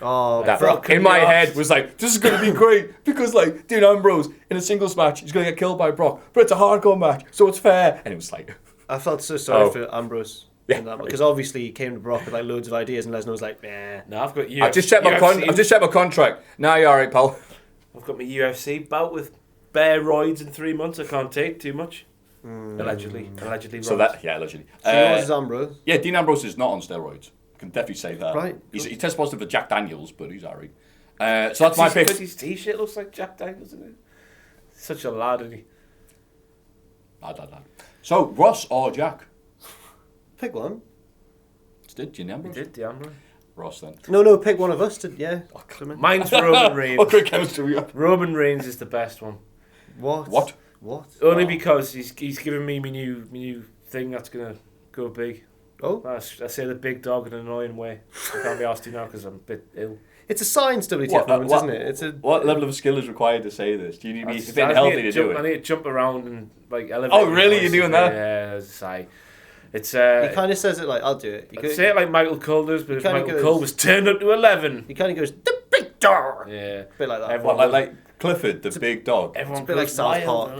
Oh, That Brock in my head was like, this is going to be great because like Dean Ambrose in a singles match, he's going to get killed by Brock, but it's a hardcore match, so it's fair. And it was like, I felt so sorry for Ambrose. Yeah, because obviously he came to Brock with like loads of ideas, and Lesnar was like, "Nah." No, I've got UFC. I've just checked my contract. Nah, you're alright, pal. I've got my UFC bout with steroids in 3 months. I can't take too much. Allegedly. So allegedly. So yours is Ambrose. Yeah, Dean Ambrose is not on steroids. I can definitely say that. Right. He tests positive for Jack Daniels, but he's alright. So that's my pick. Because his t-shirt looks like Jack Daniels, doesn't it? Such a lad, isn't he? Lad. So, Ross or Jack? Pick one. Did Dean Ambrose? He did, the Ambrose. Ross then. No, pick one of us to, yeah. Mine's Roman Reigns. What great chemistry we got. Roman Reigns is the best one. What? Only because he's given me my new thing that's going to go big. Oh? I say the big dog in an annoying way. I can't be asked to now because I'm a bit ill. It's a science WTF moment, isn't it? What level of skill is required to say this? Do you need to be fit and healthy to do it? I need to jump around and like elevate. Oh, really? You're doing that? Yeah, as I say. It's he kind of says it like, I'll do it. I'd say it like Michael Cole does, but if Michael Cole was turned up to 11. He kind of goes, the big dog! Yeah. A bit like that. What, like Clifford, the big dog? Everyone it's a bit like South Park.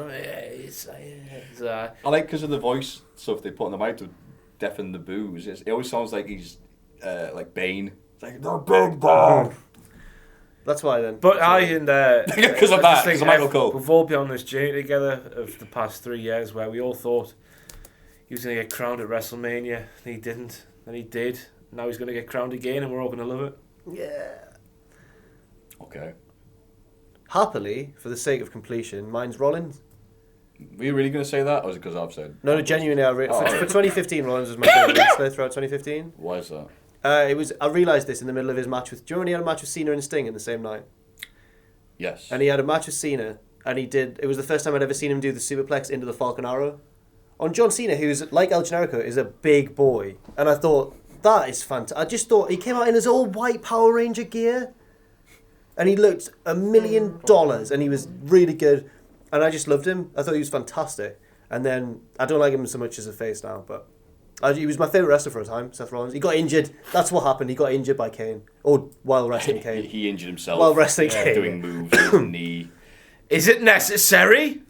I like because of the voice stuff they put on the mic to deafen the boos. It always sounds like he's like Bane. It's like, the big dog! That's why then. But because of that, because of Michael Cole. We've all been on this journey together of the past 3 years where we all thought he was going to get crowned at WrestleMania, and he didn't, and he did. Now he's going to get crowned again, and we're all going to love it. Yeah. Okay. Happily, for the sake of completion, mine's Rollins. Were you really going to say that, or is it because I've said? No, genuinely, for 2015, Rollins was my favourite wrestler throughout 2015. Why is that? I realised this in the middle of his match with... Do you remember when he had a match with Cena and Sting in the same night? Yes. And he had a match with Cena, and it was the first time I'd ever seen him do the superplex into the Falcon Arrow. On John Cena, who's, like El Generico, is a big boy. And I thought, that is fantastic. I just thought, he came out in his all white Power Ranger gear, and he looked $1 million, and he was really good. And I just loved him. I thought he was fantastic. And then, I don't like him so much as a face now, but... he was my favourite wrestler for a time, Seth Rollins. He got injured. That's what happened. He got injured by Kane. Or while wrestling Kane. He injured himself. While wrestling Kane. Doing moves with his knee. Is it necessary?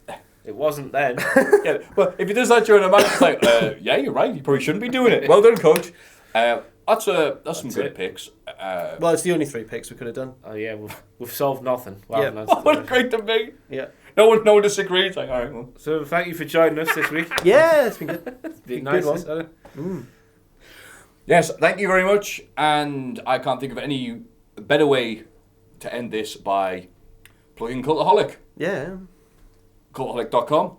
It wasn't then. Yeah, but if he does that during a match, it's like, yeah, you're right. You probably shouldn't be doing it. Well done, coach. That's some good picks. Well, it's the only 3 picks we could have done. Oh yeah, we've solved nothing. Yeah. What a great debate. Yeah. No one disagrees. It's like, all right, well. So thank you for joining us this week. Yeah, it's been good. It's been Good nice. one. Yes, thank you very much. And I can't think of any better way to end this by plugging Cultaholic. Yeah. Cultaholic.com,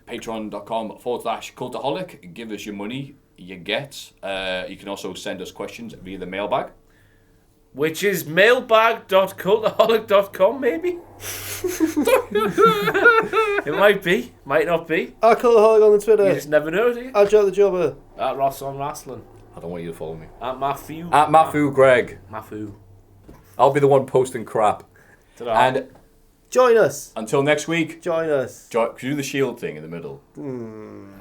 patreon.com/Cultaholic. Give us your money, you get. You can also send us questions via the mailbag. Which is mailbag.cultaholic.com, maybe? It might be, might not be. I'll Cultaholic on the Twitter. You just never know, do you? I'll Joe the Jobber. At Ross on Wrestling. I don't want you to follow me. At Matthew. At Mafu Greg. Mafu. I'll be the one posting crap. Ta-da. And Join us. until next week, Join us. do the shield thing in the middle. Join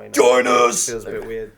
us. Join us! Feels a bit weird.